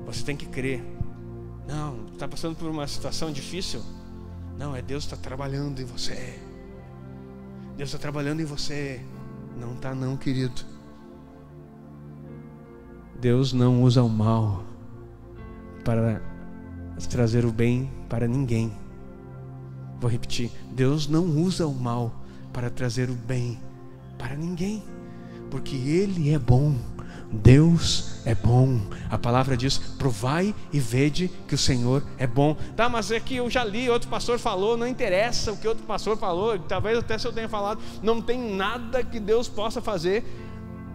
Você tem que crer. Não, está passando por uma situação difícil? Não, é Deus que está trabalhando em você. Deus está trabalhando em você. Não está não, querido. Deus não usa o mal para trazer o bem para ninguém. Vou repetir. Deus não usa o mal para trazer o bem para ninguém. Porque Ele é bom. Deus é bom. A palavra diz: provai e vede que o Senhor é bom. Tá, mas é que eu já li, outro pastor falou. Não interessa o que outro pastor falou. Talvez até se eu tenha falado. Não tem nada que Deus possa fazer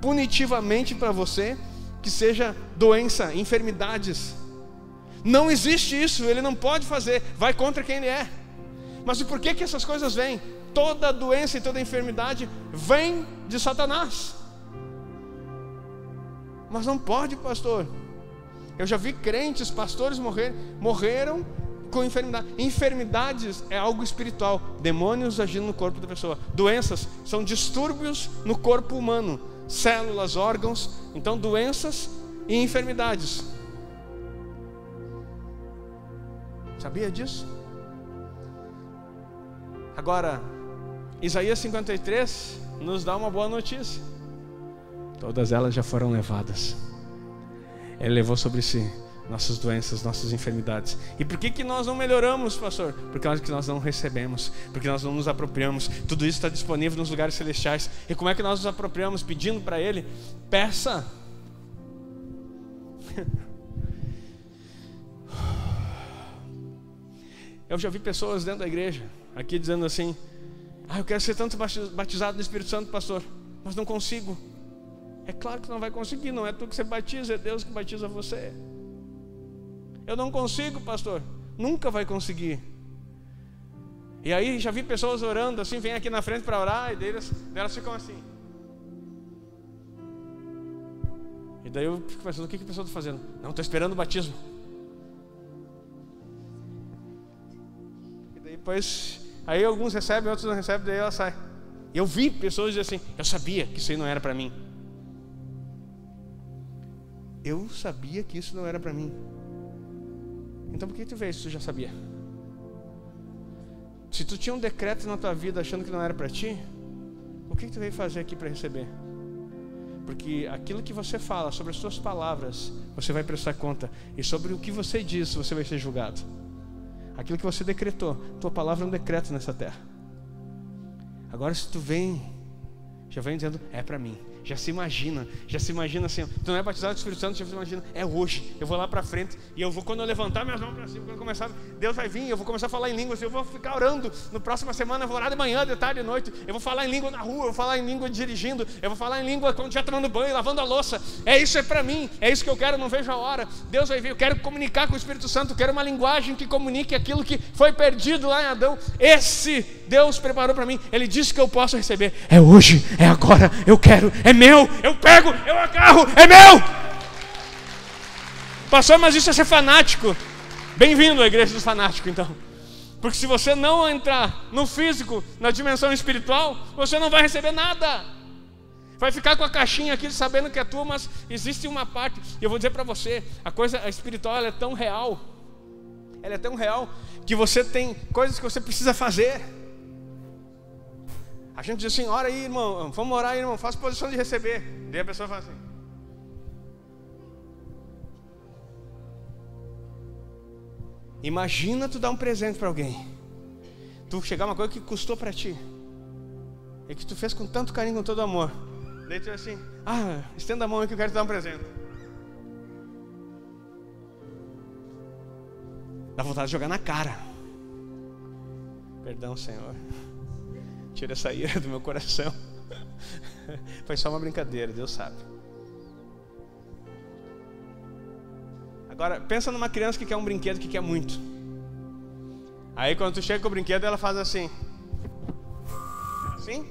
punitivamente para você que seja doença, enfermidades. Não existe isso. Ele não pode fazer. Vai contra quem Ele é. Mas e por que essas coisas vêm? Toda doença e toda enfermidade vem de Satanás. Mas não pode, pastor. Eu já vi crentes, pastores morreram com enfermidade. Enfermidades é algo espiritual. Demônios agindo no corpo da pessoa. Doenças são distúrbios no corpo humano. Células, órgãos. Então doenças e enfermidades. Sabia disso? Agora, Isaías 53 nos dá uma boa notícia. Todas elas já foram levadas. Ele levou sobre si nossas doenças, nossas enfermidades. E por que nós não melhoramos, pastor? Por causa que nós não recebemos, porque nós não nos apropriamos. Tudo isso está disponível nos lugares celestiais. E como é que nós nos apropriamos? Pedindo para Ele. Peça. Eu já vi pessoas dentro da igreja aqui dizendo assim: eu quero ser tanto batizado no Espírito Santo, pastor, mas não consigo. É claro que não vai conseguir. Não é tu que você batiza, é Deus que batiza você. Eu não consigo, pastor. Nunca vai conseguir. E aí já vi pessoas orando assim, vem aqui na frente para orar, e elas ficam assim. E daí eu fico pensando: o que a pessoa está fazendo? Não, estou esperando o batismo. E daí depois, aí alguns recebem, outros não recebem, daí ela sai. Eu vi pessoas dizer assim: eu sabia que isso aí não era para mim. Eu sabia que isso não era para mim. Então por que tu veio se tu já sabia? Se tu tinha um decreto na tua vida achando que não era para ti, o que tu veio fazer aqui para receber? Porque aquilo que você fala, sobre as suas palavras, você vai prestar conta. E sobre o que você diz, você vai ser julgado. Aquilo que você decretou, tua palavra é um decreto nessa terra. Agora se tu já vem dizendo: é para mim. Já se imagina assim, tu não é batizado do Espírito Santo, já se imagina: é hoje, eu vou lá para frente, e eu vou, quando eu levantar minhas mãos para cima, quando eu começar, Deus vai vir, eu vou começar a falar em línguas, eu vou ficar orando, no próxima semana eu vou orar de manhã, de tarde, de noite, eu vou falar em língua na rua, eu vou falar em língua dirigindo, eu vou falar em língua quando já tomando banho, lavando a louça. Isso é para mim, é isso que eu quero, não vejo a hora. Deus vai vir, eu quero comunicar com o Espírito Santo, eu quero uma linguagem que comunique aquilo que foi perdido lá em Adão. Esse Deus preparou para mim, Ele disse que eu posso receber. É hoje, é agora, eu quero, é meu, eu pego, eu agarro, é meu. Pastor, mas isso é ser fanático. Bem-vindo à igreja dos fanáticos, então. Porque se você não entrar no físico, na dimensão espiritual, você não vai receber nada. Vai ficar com a caixinha aqui sabendo que é tua, mas existe uma parte. E eu vou dizer para você, a coisa espiritual, ela é tão real. Ela é tão real que você tem coisas que você precisa fazer. A gente diz assim: ora aí, irmão, vamos orar aí, irmão, faça posição de receber. Daí a pessoa fala assim: imagina tu dar um presente para alguém, tu chegar uma coisa que custou para ti, e que tu fez com tanto carinho, com todo amor. Daí tu diz assim: estenda a mão aí que eu quero te dar um presente. Dá vontade de jogar na cara. Perdão, Senhor, tira essa ira do meu coração. Foi só uma brincadeira, Deus sabe. Agora, pensa numa criança que quer um brinquedo, que quer muito. Aí quando tu chega com o brinquedo, ela faz assim. Assim?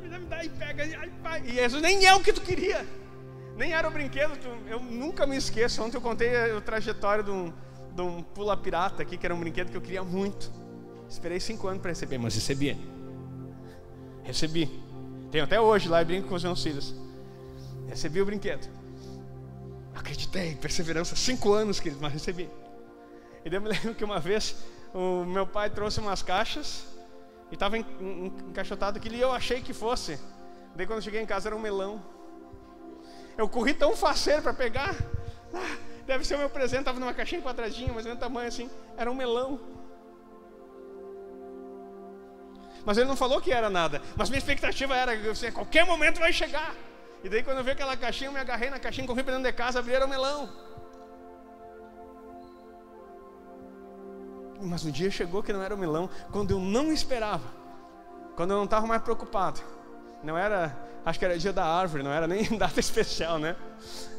Me dá e pega. E isso nem é o que tu queria. Nem era o brinquedo. Eu nunca me esqueço. Ontem eu contei a trajetória de de um pula pirata aqui, que era um brinquedo que eu queria muito. Esperei 5 anos para receber, mas recebi. Tenho até hoje lá e brinco com os meus filhos. Recebi o brinquedo. Acreditei, perseverança, 5 anos, querido, mas recebi. E daí eu me lembro que uma vez o meu pai trouxe umas caixas e estava encaixotado aquilo, e eu achei que fosse. Daí quando eu cheguei em casa era um melão. Eu corri tão faceiro para pegar. Deve ser o meu presente, estava numa caixinha quadradinha, mais ou menos tamanho assim. Era um melão. Mas ele não falou que era nada. Mas minha expectativa era, a qualquer momento vai chegar. E daí quando eu vi aquela caixinha, eu me agarrei na caixinha, corri para dentro de casa, abri, era um melão. Mas um dia chegou que não era um melão, quando eu não esperava. Quando eu não estava mais preocupado. Não era, acho que era dia da árvore, não era nem data especial, né?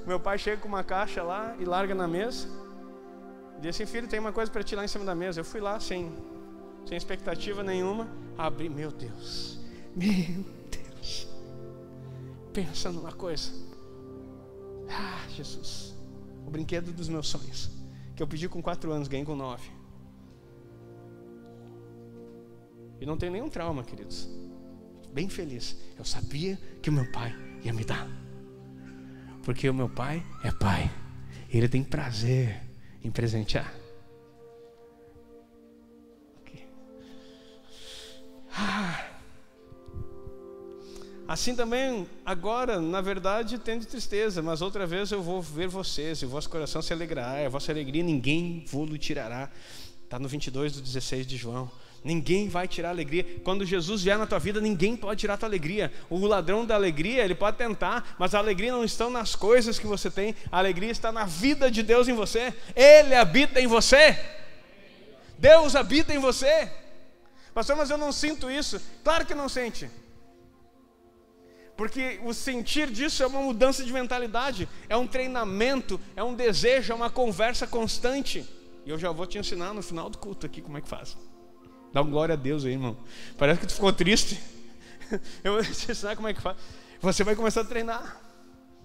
Meu pai chega com uma caixa lá e larga na mesa. Diz assim: filho, tem uma coisa para ti lá em cima da mesa. Eu fui lá sem expectativa nenhuma. Abri, meu Deus. Pensa numa coisa. Jesus. O brinquedo dos meus sonhos, que eu pedi com 4 anos, ganhei com 9. E não tenho nenhum trauma, queridos. Bem feliz. Eu sabia que o meu pai ia me dar. Porque o meu pai é pai. Ele tem prazer em presentear. Assim também, agora, na verdade, tendo tristeza, mas outra vez eu vou ver vocês, e o vosso coração se alegrará, a vossa alegria ninguém vos tirará. Está no 22:16 de João. Ninguém vai tirar a alegria. Quando Jesus vier na tua vida, ninguém pode tirar a tua alegria. O ladrão da alegria, ele pode tentar, mas a alegria não está nas coisas que você tem. A alegria está na vida de Deus em você. Ele habita em você. Deus habita em você. Pastor, mas eu não sinto isso. Claro que não sente. Porque o sentir disso é uma mudança de mentalidade. É um treinamento, é um desejo, é uma conversa constante. E eu já vou te ensinar no final do culto aqui como é que faz. Dá uma glória a Deus aí, irmão. Parece que tu ficou triste. Eu vou te ensinar como é que faz. Você vai começar a treinar.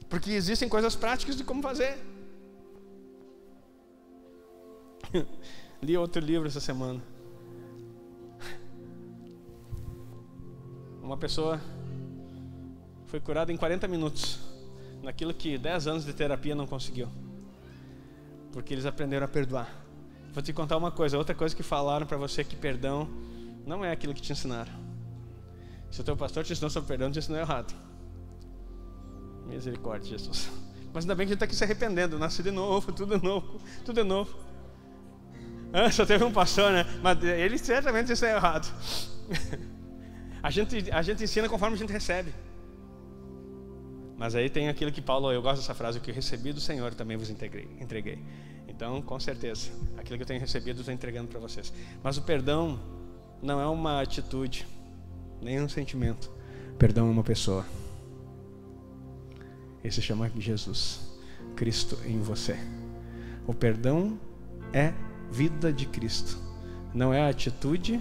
Porque existem coisas práticas de como fazer. Li outro livro essa semana. Uma pessoa foi curada em 40 minutos. Naquilo que 10 anos de terapia não conseguiu. Porque eles aprenderam a perdoar. Vou te contar uma coisa, outra coisa que falaram para você, que perdão não é aquilo que te ensinaram. Se o teu pastor te ensinou sobre perdão, te ensinou errado. Misericórdia, Jesus. Mas ainda bem que a gente está aqui se arrependendo, nasce de novo, tudo novo, tudo é novo. Só teve um pastor, né? Mas ele certamente ensinou errado. A gente ensina conforme a gente recebe. Mas aí tem aquilo que Paulo, eu gosto dessa frase: o que eu recebi do Senhor também vos entreguei. Então, com certeza, aquilo que eu tenho recebido eu estou entregando para vocês. Mas o perdão não é uma atitude, nem um sentimento. Perdão é uma pessoa. Esse se chama Jesus, Cristo em você. O perdão é vida de Cristo. Não é atitude,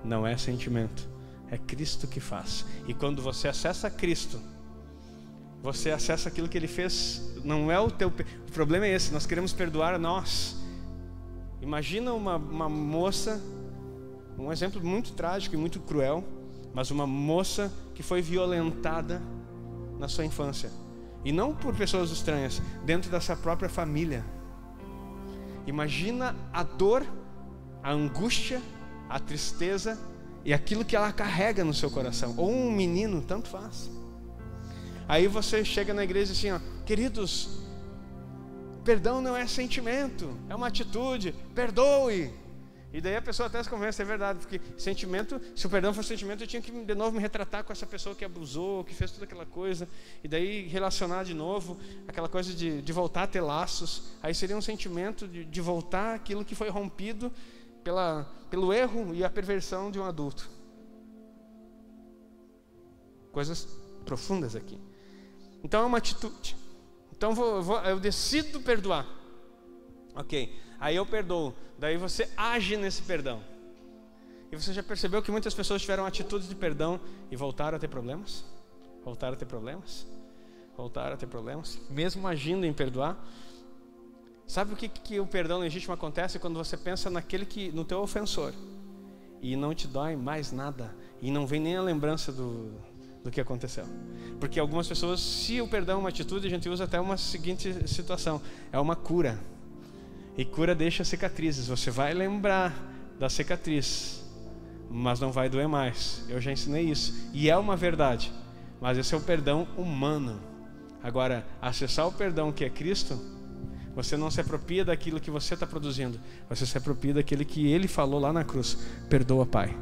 não é sentimento. É Cristo que faz. E quando você acessa Cristo, você acessa aquilo que Ele fez. Não é o teu... O problema é esse, nós queremos perdoar a nós. Imagina uma moça, um exemplo muito trágico e muito cruel, mas uma moça que foi violentada na sua infância. E não por pessoas estranhas, dentro da sua própria família. Imagina a dor, a angústia, a tristeza e aquilo que ela carrega no seu coração. Ou um menino, tanto faz. Aí você chega na igreja assim, ó: queridos, perdão não é sentimento, é uma atitude, perdoe. E daí a pessoa até se convence, é verdade, porque sentimento, se o perdão fosse sentimento, eu tinha que de novo me retratar com essa pessoa que abusou, que fez toda aquela coisa, e daí relacionar de novo, aquela coisa de voltar a ter laços. Aí seria um sentimento de voltar aquilo que foi rompido pelo erro e a perversão de um adulto. Coisas profundas aqui. Então é uma atitude. Então eu decido perdoar. Ok, aí eu perdoo. Daí você age nesse perdão. E você já percebeu que muitas pessoas tiveram atitudes de perdão e voltaram a ter problemas? Voltaram a ter problemas? Voltaram a ter problemas? Mesmo agindo em perdoar? Sabe o que o perdão legítimo acontece? Quando você pensa no teu ofensor, e não te dói mais nada, e não vem nem a lembrança do que aconteceu. Porque algumas pessoas, se o perdão é uma atitude, a gente usa até uma seguinte situação: é uma cura. E cura deixa cicatrizes. Você vai lembrar da cicatriz, mas não vai doer mais. Eu já ensinei isso, e é uma verdade. Mas esse é o perdão humano. Agora, acessar o perdão que é Cristo, você não se apropria daquilo que você está produzindo, você se apropria daquele que Ele falou lá na cruz: perdoa, Pai,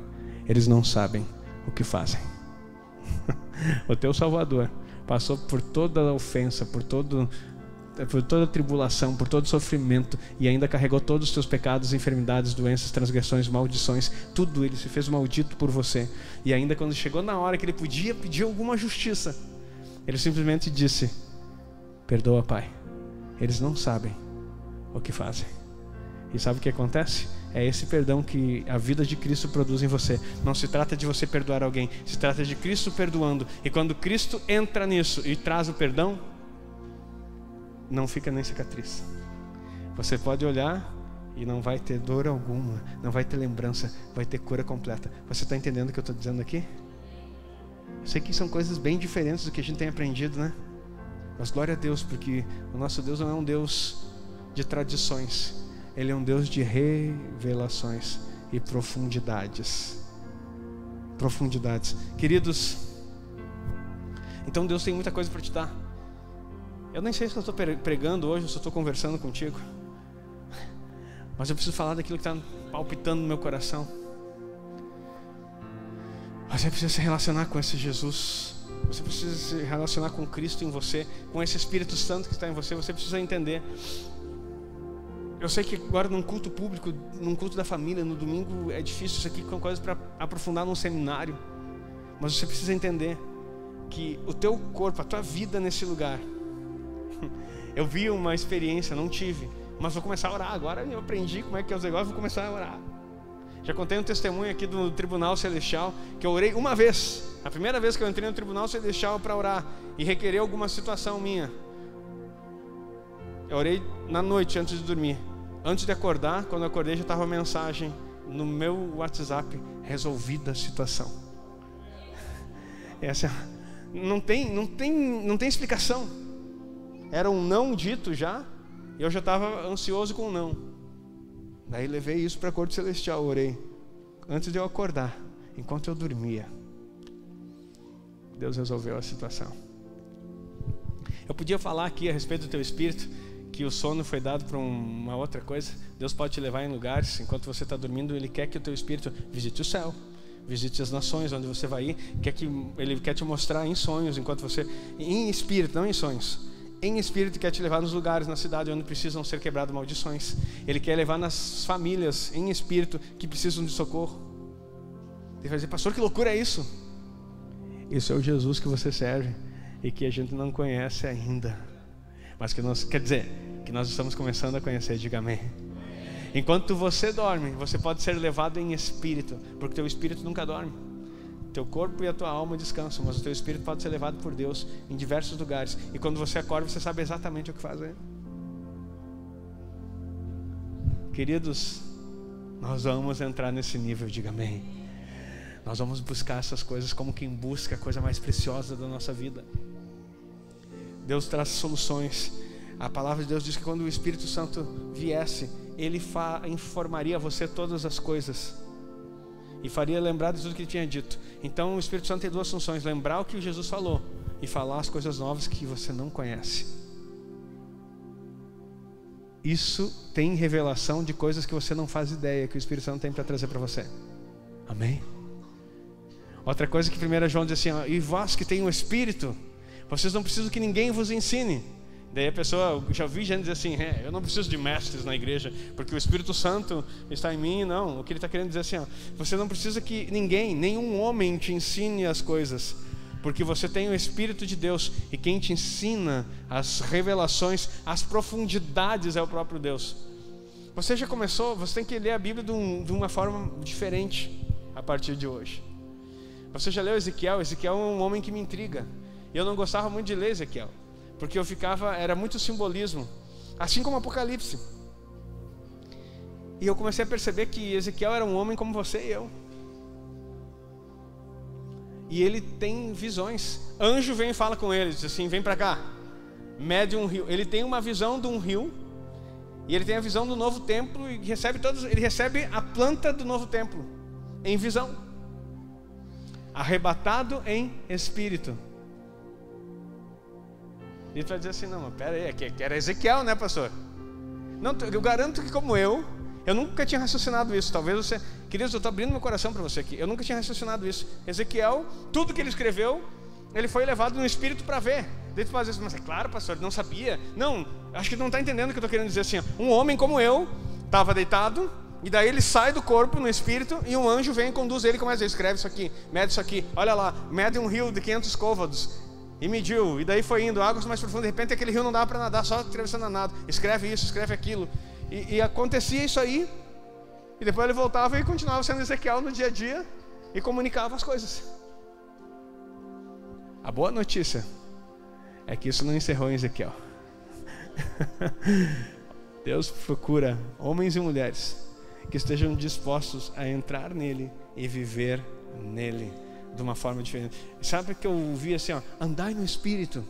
eles não sabem o que fazem. O teu Salvador passou por toda a ofensa, por toda a tribulação, por todo o sofrimento, e ainda carregou todos os teus pecados, enfermidades, doenças, transgressões, maldições, tudo. Ele se fez maldito por você. E ainda quando chegou na hora que Ele podia pedir alguma justiça, Ele simplesmente disse: perdoa, Pai, eles não sabem o que fazem. E sabe o que acontece? É esse perdão que a vida de Cristo produz em você. Não se trata de você perdoar alguém, se trata de Cristo perdoando. E quando Cristo entra nisso e traz o perdão, não fica nem cicatriz. Você pode olhar e não vai ter dor alguma, não vai ter lembrança, vai ter cura completa. Você está entendendo o que eu estou dizendo aqui? Eu sei que são coisas bem diferentes do que a gente tem aprendido, né? Mas glória a Deus, porque o nosso Deus não é um Deus de tradições. Ele é um Deus de revelações e profundidades. Profundidades. Queridos, então Deus tem muita coisa para te dar. Eu nem sei se eu estou pregando hoje ou se eu estou conversando contigo, mas eu preciso falar daquilo que está palpitando no meu coração. Você precisa se relacionar com esse Jesus. Você precisa se relacionar com Cristo em você, com esse Espírito Santo que está em você. Você precisa entender. Eu sei que agora num culto público, num culto da família, no domingo, é difícil. Isso aqui são coisas para aprofundar num seminário. Mas você precisa entender que o teu corpo, a tua vida nesse lugar. Eu vi uma experiência, não tive, mas vou começar a orar. Agora eu aprendi como é que é os negócios, vou começar a orar. Já contei um testemunho aqui do Tribunal Celestial, que eu orei uma vez. A primeira vez que eu entrei no Tribunal Celestial para orar e requerer alguma situação minha. Eu orei na noite antes de dormir. Antes de acordar, quando eu acordei, já estava uma mensagem no meu WhatsApp: resolvida a situação. Essa não tem explicação. Era um não dito já, e eu já estava ansioso com o não. Daí levei isso para a corte celestial, orei antes de eu acordar, enquanto eu dormia. Deus resolveu a situação. Eu podia falar aqui a respeito do teu espírito, que o sono foi dado para uma outra coisa. Deus pode te levar em lugares, enquanto você está dormindo, Ele quer que o teu espírito visite o céu, visite as nações onde você vai ir. Ele quer te mostrar em sonhos, enquanto você, em espírito, não em sonhos, em espírito, quer te levar nos lugares, na cidade onde precisam ser quebradas maldições. Ele quer levar nas famílias, em espírito, que precisam de socorro. Ele vai dizer: pastor, que loucura é isso? Isso é o Jesus que você serve e que a gente não conhece ainda, mas que nós estamos começando a conhecer. Diga amém. Enquanto você dorme, você pode ser levado em espírito, porque teu espírito nunca dorme. Teu corpo e a tua alma descansam, mas o teu espírito pode ser levado por Deus em diversos lugares. E quando você acorda, você sabe exatamente o que fazer. Queridos, nós vamos entrar nesse nível. Diga amém. Nós vamos buscar essas coisas como quem busca a coisa mais preciosa da nossa vida. Deus traz soluções. A palavra de Deus diz que quando o Espírito Santo viesse, Ele informaria a você todas as coisas e faria lembrar de tudo que Ele tinha dito. Então o Espírito Santo tem duas funções: lembrar o que Jesus falou e falar as coisas novas que você não conhece. Isso tem revelação de coisas que você não faz ideia, que o Espírito Santo tem para trazer para você. Amém? Outra coisa que 1 João diz assim: ó, e vós que tem o Espírito, vocês não precisam que ninguém vos ensine. Daí a pessoa, eu já vi gente dizer assim: eu não preciso de mestres na igreja, porque o Espírito Santo está em mim. Não, o que ele está querendo dizer assim: você não precisa que ninguém, nenhum homem te ensine as coisas, porque você tem o Espírito de Deus, e quem te ensina as revelações, as profundidades é o próprio Deus. Você já começou, você tem que ler a Bíblia de uma forma diferente a partir de hoje. Você já leu Ezequiel? Ezequiel é um homem que me intriga, e eu não gostava muito de ler Ezequiel, porque era muito simbolismo. Assim como Apocalipse. E eu comecei a perceber que Ezequiel era um homem como você e eu. E ele tem visões. Anjo vem e fala com ele, diz assim: vem para cá, mede um rio. Ele tem uma visão de um rio, e ele tem a visão do novo templo, e ele recebe a planta do novo templo em visão, arrebatado em espírito. E ele vai dizer assim: não, mas pera aí, que era Ezequiel, né, pastor? Não, eu garanto que como eu nunca tinha raciocinado isso. Talvez você, queridos, eu estou abrindo meu coração para você aqui. Eu nunca tinha raciocinado isso. Ezequiel, tudo que ele escreveu, ele foi levado no espírito para ver. Daí tu faz isso, mas é claro, pastor, não sabia. Não, acho que não está entendendo o que eu estou querendo dizer assim. Um homem como eu estava deitado, e daí ele sai do corpo no espírito, e um anjo vem e conduz ele, começa a escreve isso aqui, mede isso aqui, olha lá, mede um rio de 500 côvados. E mediu, e daí foi indo, águas mais profundas. De repente aquele rio não dava para nadar, só atravessando a nado. Escreve isso, escreve aquilo. E acontecia isso aí. E depois ele voltava e continuava sendo Ezequiel no dia a dia, e comunicava as coisas. A boa notícia é que isso não encerrou em Ezequiel. Deus procura homens e mulheres que estejam dispostos a entrar nele e viver nele de uma forma diferente. Sabe que eu ouvi assim, ó, andai no Espírito.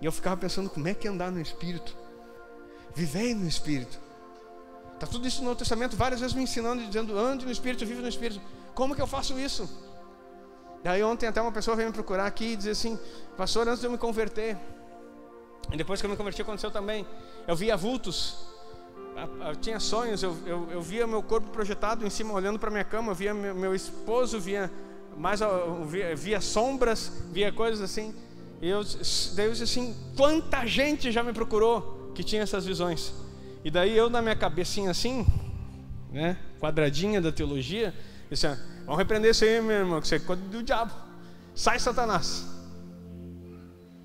E eu ficava pensando, como é que é andar no Espírito? Vivei no Espírito. Está tudo isso no Novo Testamento, várias vezes me ensinando, dizendo, ande no Espírito, vive no Espírito. Como que eu faço isso? Daí ontem até uma pessoa veio me procurar aqui e dizer assim: pastor, antes de eu me converter, e depois que eu me converti aconteceu também, eu via vultos, eu tinha sonhos, eu via meu corpo projetado em cima, olhando para minha cama, eu via meu esposo, via sombras, via coisas assim. E daí eu disse assim: quanta gente já me procurou que tinha essas visões. E daí eu, na minha cabecinha assim, né, quadradinha da teologia, disse: vamos repreender isso aí, meu irmão, que isso é coisa do diabo. Sai, Satanás.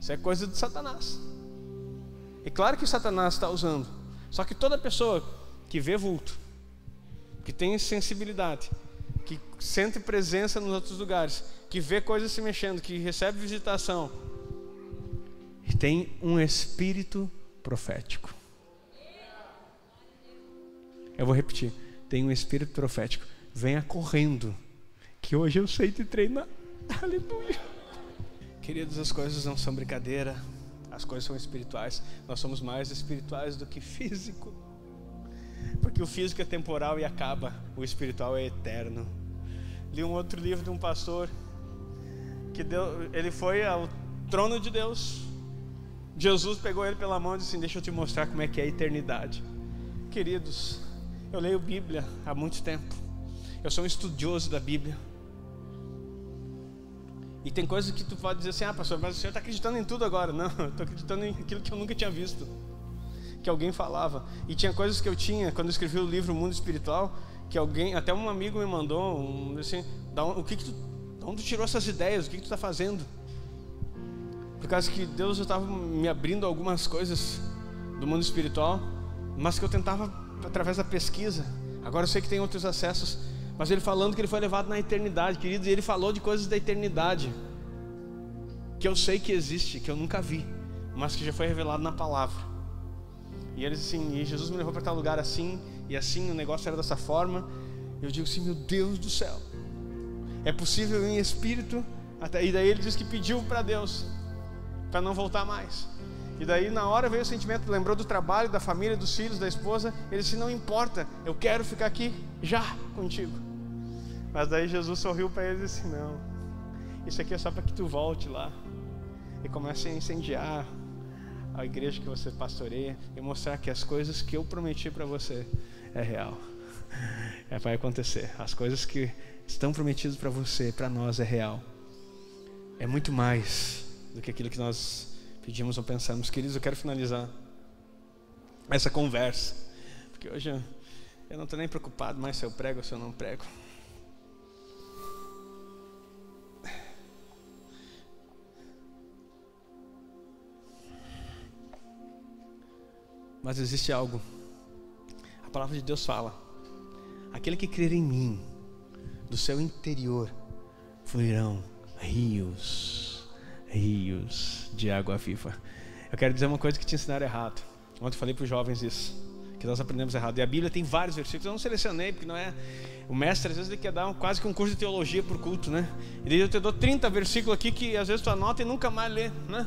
Isso é coisa de Satanás. E claro que Satanás está usando. Só que toda pessoa que vê vulto, que tem sensibilidade, que sente presença nos outros lugares, que vê coisas se mexendo, que recebe visitação, tem um espírito profético. Eu vou repetir: tem um espírito profético. Venha correndo, que hoje eu sei te treinar. Aleluia. Queridos, as coisas não são brincadeira. As coisas são espirituais. Nós somos mais espirituais do que físico, porque o físico é temporal e acaba. O espiritual é eterno. Li um outro livro de um pastor que ele foi ao trono de Deus. Jesus pegou ele pela mão e disse assim: deixa eu te mostrar como é que é a eternidade. Queridos, eu leio Bíblia há muito tempo. Eu sou um estudioso da Bíblia. E tem coisas que tu pode dizer assim: ah, pastor, mas o senhor está acreditando em tudo agora. Não, eu estou acreditando em aquilo que eu nunca tinha visto, que alguém falava. E tinha coisas que eu tinha, quando eu escrevi o livro Mundo Espiritual, que alguém, até um amigo me mandou, assim, de onde tu tirou essas ideias? O que tu está fazendo? Por causa que Deus estava me abrindo algumas coisas do mundo espiritual, mas que eu tentava através da pesquisa. Agora eu sei que tem outros acessos, mas ele falando que ele foi levado na eternidade, queridos, e ele falou de coisas da eternidade que eu sei que existe, que eu nunca vi, mas que já foi revelado na palavra. E ele disse assim: e Jesus me levou para tal lugar assim, e assim, o negócio era dessa forma. Eu digo assim: meu Deus do céu, é possível em espírito? E daí ele disse que pediu para Deus para não voltar mais. E daí na hora veio o sentimento, lembrou do trabalho, da família, dos filhos, da esposa. Ele disse: não importa, eu quero ficar aqui já contigo. Mas daí Jesus sorriu para ele e disse: não, isso aqui é só para que tu volte lá e comece a incendiar a igreja que você pastoreia e mostrar que as coisas que eu prometi para você é real, vai acontecer. As coisas que estão prometidas para você, para nós, é real. É muito mais do que aquilo que nós pedimos ou pensamos. Queridos, eu quero finalizar essa conversa, porque hoje eu não estou nem preocupado mais se eu prego ou se eu não prego. Mas existe algo. A palavra de Deus fala: aquele que crer em mim, do seu interior fluirão rios de água viva. Eu quero dizer uma coisa que te ensinaram errado. Ontem eu falei para os jovens isso, que nós aprendemos errado. E a Bíblia tem vários versículos, eu não selecionei, porque não é... O mestre às vezes ele quer dar quase que um curso de teologia por culto, né? E daí eu te dou 30 versículos aqui que às vezes tu anota e nunca mais lê, né?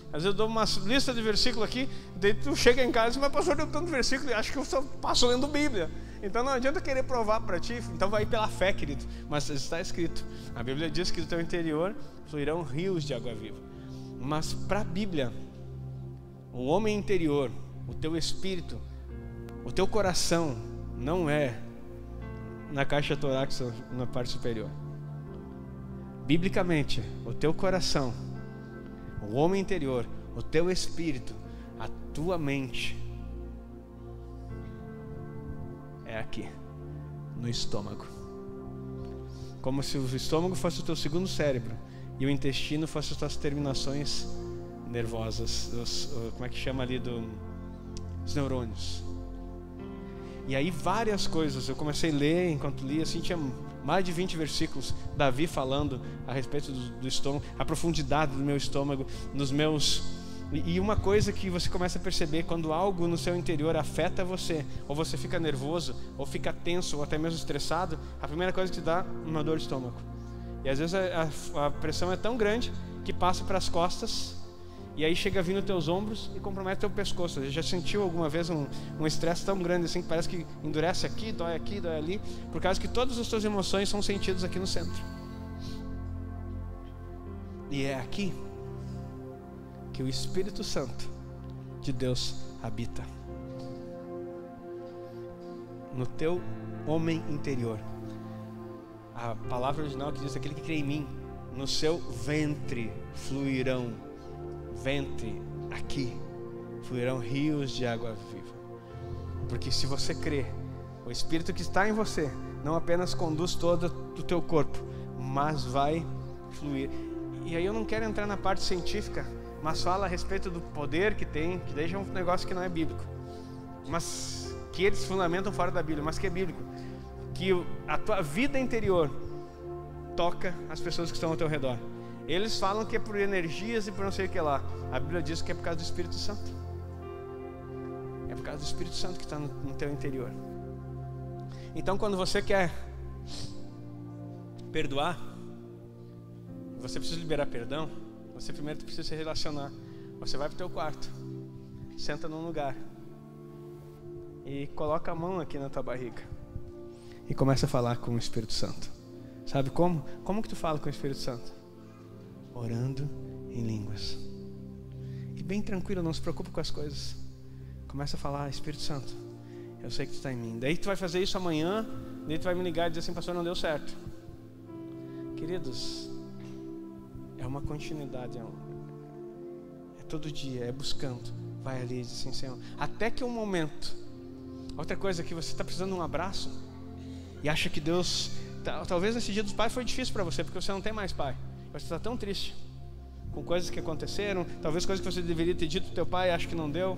Às vezes eu dou uma lista de versículos aqui, daí tu chega em casa e diz, mas pastor, deu tanto versículo, e acho que eu só passo lendo Bíblia. Então não adianta querer provar para ti, então vai pela fé, querido. Mas está escrito, a Bíblia diz que do teu interior fluirão rios de água viva. Mas para a Bíblia, o homem interior, o teu espírito, o teu coração não é na caixa torácica, na parte superior. Biblicamente, o teu coração, o homem interior, o teu espírito, a tua mente é aqui, no estômago. Como se o estômago fosse o teu segundo cérebro e o intestino fosse as tuas terminações nervosas, como é que chama ali, os neurônios. E aí várias coisas, eu comecei a ler, enquanto lia, assim, tinha mais de 20 versículos, Davi falando a respeito do estômago, a profundidade do meu estômago, nos meus... E uma coisa que você começa a perceber, quando algo no seu interior afeta você, ou você fica nervoso, ou fica tenso, ou até mesmo estressado, a primeira coisa que te dá uma dor de estômago. E às vezes a pressão é tão grande que passa para as costas, e aí chega a vir nos teus ombros e compromete teu pescoço. Você já sentiu alguma vez um estresse tão grande assim, que parece que endurece aqui, dói ali, por causa que todas as tuas emoções são sentidas aqui no centro. E é aqui que o Espírito Santo de Deus habita, no teu homem interior. A palavra original que diz, aquele que crê em mim, no seu ventre fluirão, ventre, aqui, fluirão rios de água viva. Porque se você crê, o Espírito que está em você não apenas conduz todo o teu corpo, mas vai fluir. E aí eu não quero entrar na parte científica, mas fala a respeito do poder que tem, que deixa um negócio que não é bíblico, mas que eles fundamentam fora da Bíblia, mas que é bíblico, que a tua vida interior toca as pessoas que estão ao teu redor. Eles falam que é por energias e por não sei o que lá. A Bíblia diz que é por causa do Espírito Santo. É por causa do Espírito Santo que está no teu interior. Então quando você quer perdoar, você precisa liberar perdão, você primeiro precisa se relacionar. Você vai para o teu quarto, senta num lugar e coloca a mão aqui na tua barriga e começa a falar com o Espírito Santo. Sabe como? Como que tu fala com o Espírito Santo? Orando em línguas. E bem tranquilo, não se preocupe com as coisas. Começa a falar, Espírito Santo, eu sei que tu está em mim. Daí tu vai fazer isso amanhã, daí tu vai me ligar e dizer assim, pastor, não deu certo. Queridos, é uma continuidade, é todo dia, é buscando. Vai ali e diz assim, Senhor, até que um momento. Outra coisa que você está precisando de um abraço e acha que Deus, talvez nesse dia dos pais foi difícil para você, porque você não tem mais pai. Você está tão triste com coisas que aconteceram, talvez coisas que você deveria ter dito para o teu pai, acho que não deu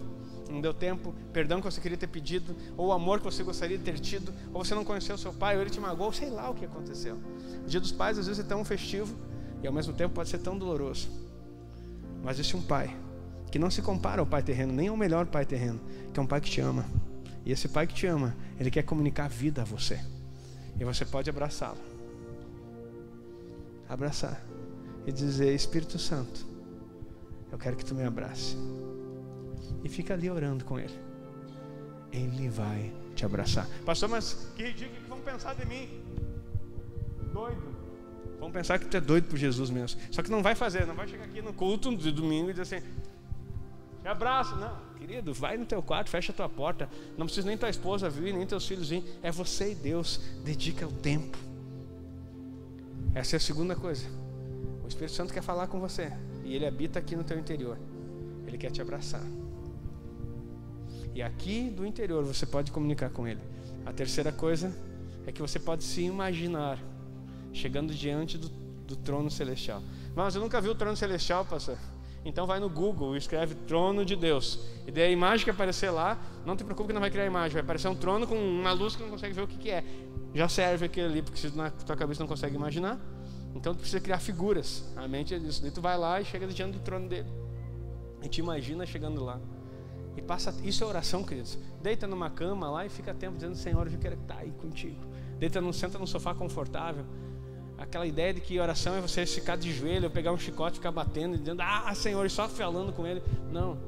tempo, perdão que você queria ter pedido, ou o amor que você gostaria de ter tido, ou você não conheceu o seu pai, ou ele te magoou, sei lá o que aconteceu. O dia dos pais às vezes é tão festivo e ao mesmo tempo pode ser tão doloroso. Mas existe um pai que não se compara ao pai terreno, nem ao melhor pai terreno, que é um pai que te ama. E esse pai que te ama, ele quer comunicar a vida a você. E você pode abraçá-lo. Abraçar. E dizer, Espírito Santo, eu quero que tu me abrace. E fica ali orando com ele. Ele vai te abraçar. Pastor, mas que ridículo que vão pensar de mim? Doido. Vão pensar que tu é doido por Jesus mesmo. Só que não vai fazer, não vai chegar aqui no culto de domingo e dizer assim, te abraço. Não, querido, vai no teu quarto, fecha a tua porta. Não precisa nem tua esposa vir, nem teus filhos vir. É você e Deus. Dedica o tempo. Essa é a segunda coisa. O Espírito Santo quer falar com você e ele habita aqui no teu interior. Ele quer te abraçar. E aqui do interior você pode comunicar com ele. A terceira coisa é que você pode se imaginar chegando diante do trono celestial. Mas eu nunca vi o trono celestial, pastor. Então vai no Google e escreve trono de Deus. E daí a imagem que aparecer lá, não te preocupe que não vai criar imagem. Vai aparecer um trono com uma luz que não consegue ver o que é. Já serve aquele ali, porque se na tua cabeça não consegue imaginar, então tu precisa criar figuras. A mente é isso. Daí tu vai lá e chega diante do trono dele e te imagina chegando lá. E passa, isso é oração, queridos. Deita numa cama lá e fica tempo dizendo: Senhor, eu quero estar aí contigo. Senta num sofá confortável. Aquela ideia de que oração é você ficar de joelho, pegar um chicote, ficar batendo e dizendo: ah, Senhor, e só falando com Ele. Não,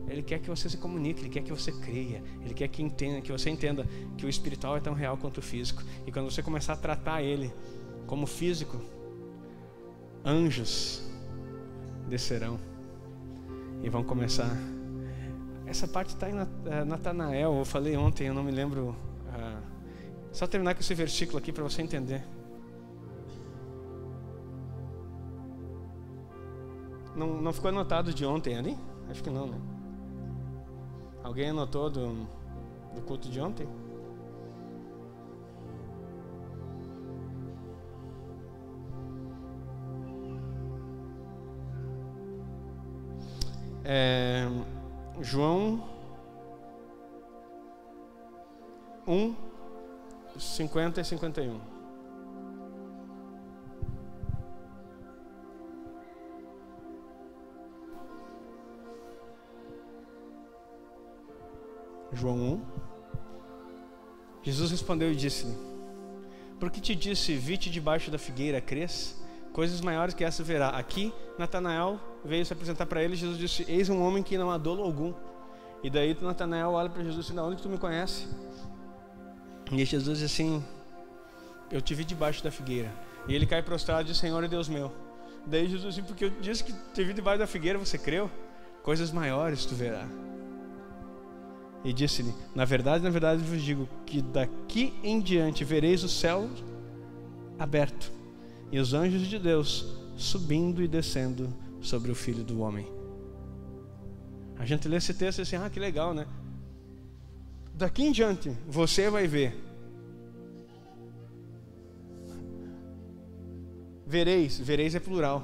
Ele quer que você se comunique, Ele quer que você creia, Ele quer que você entenda que o espiritual é tão real quanto o físico. E quando você começar a tratar Ele como físico, anjos descerão e vão começar. Essa parte está em Natanael, eu falei ontem, eu não me lembro. Só terminar com esse versículo aqui para você entender. Não ficou anotado de ontem ali? Acho que não, né? Alguém anotou do culto de ontem? João 1, 50 e 51. João 1. Jesus respondeu e disse-lhe: por que te disse, vi-te debaixo da figueira, crês? Coisas maiores que essa verá. Aqui, Natanael veio se apresentar para ele. Jesus disse: eis um homem que não há dolo algum. E daí Natanael olha para Jesus e diz: de onde tu me conhece? E Jesus diz assim: eu te vi debaixo da figueira. E ele cai prostrado e diz: Senhor e Deus meu. Daí Jesus diz: porque eu disse que te vi debaixo da figueira, você creu? Coisas maiores tu verá. E disse-lhe: na verdade vos digo que daqui em diante vereis o céu aberto e os anjos de Deus subindo e descendo sobre o Filho do Homem. A gente lê esse texto e diz assim: ah, que legal, né? Daqui em diante você vai ver. Vereis é plural.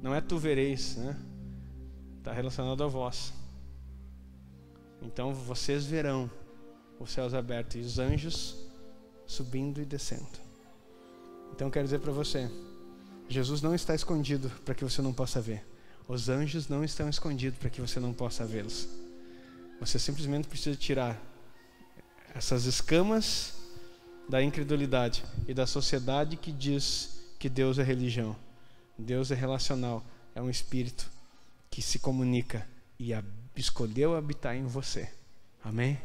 Não é tu vereis, né? Está relacionado a vós. Então vocês verão os céus abertos e os anjos subindo e descendo. Então quero dizer para você, Jesus não está escondido para que você não possa ver. Os anjos não estão escondidos para que você não possa vê-los. Você simplesmente precisa tirar essas escamas da incredulidade e da sociedade que diz que Deus é religião. Deus é relacional, é um espírito que se comunica e escolheu habitar em você. Amém?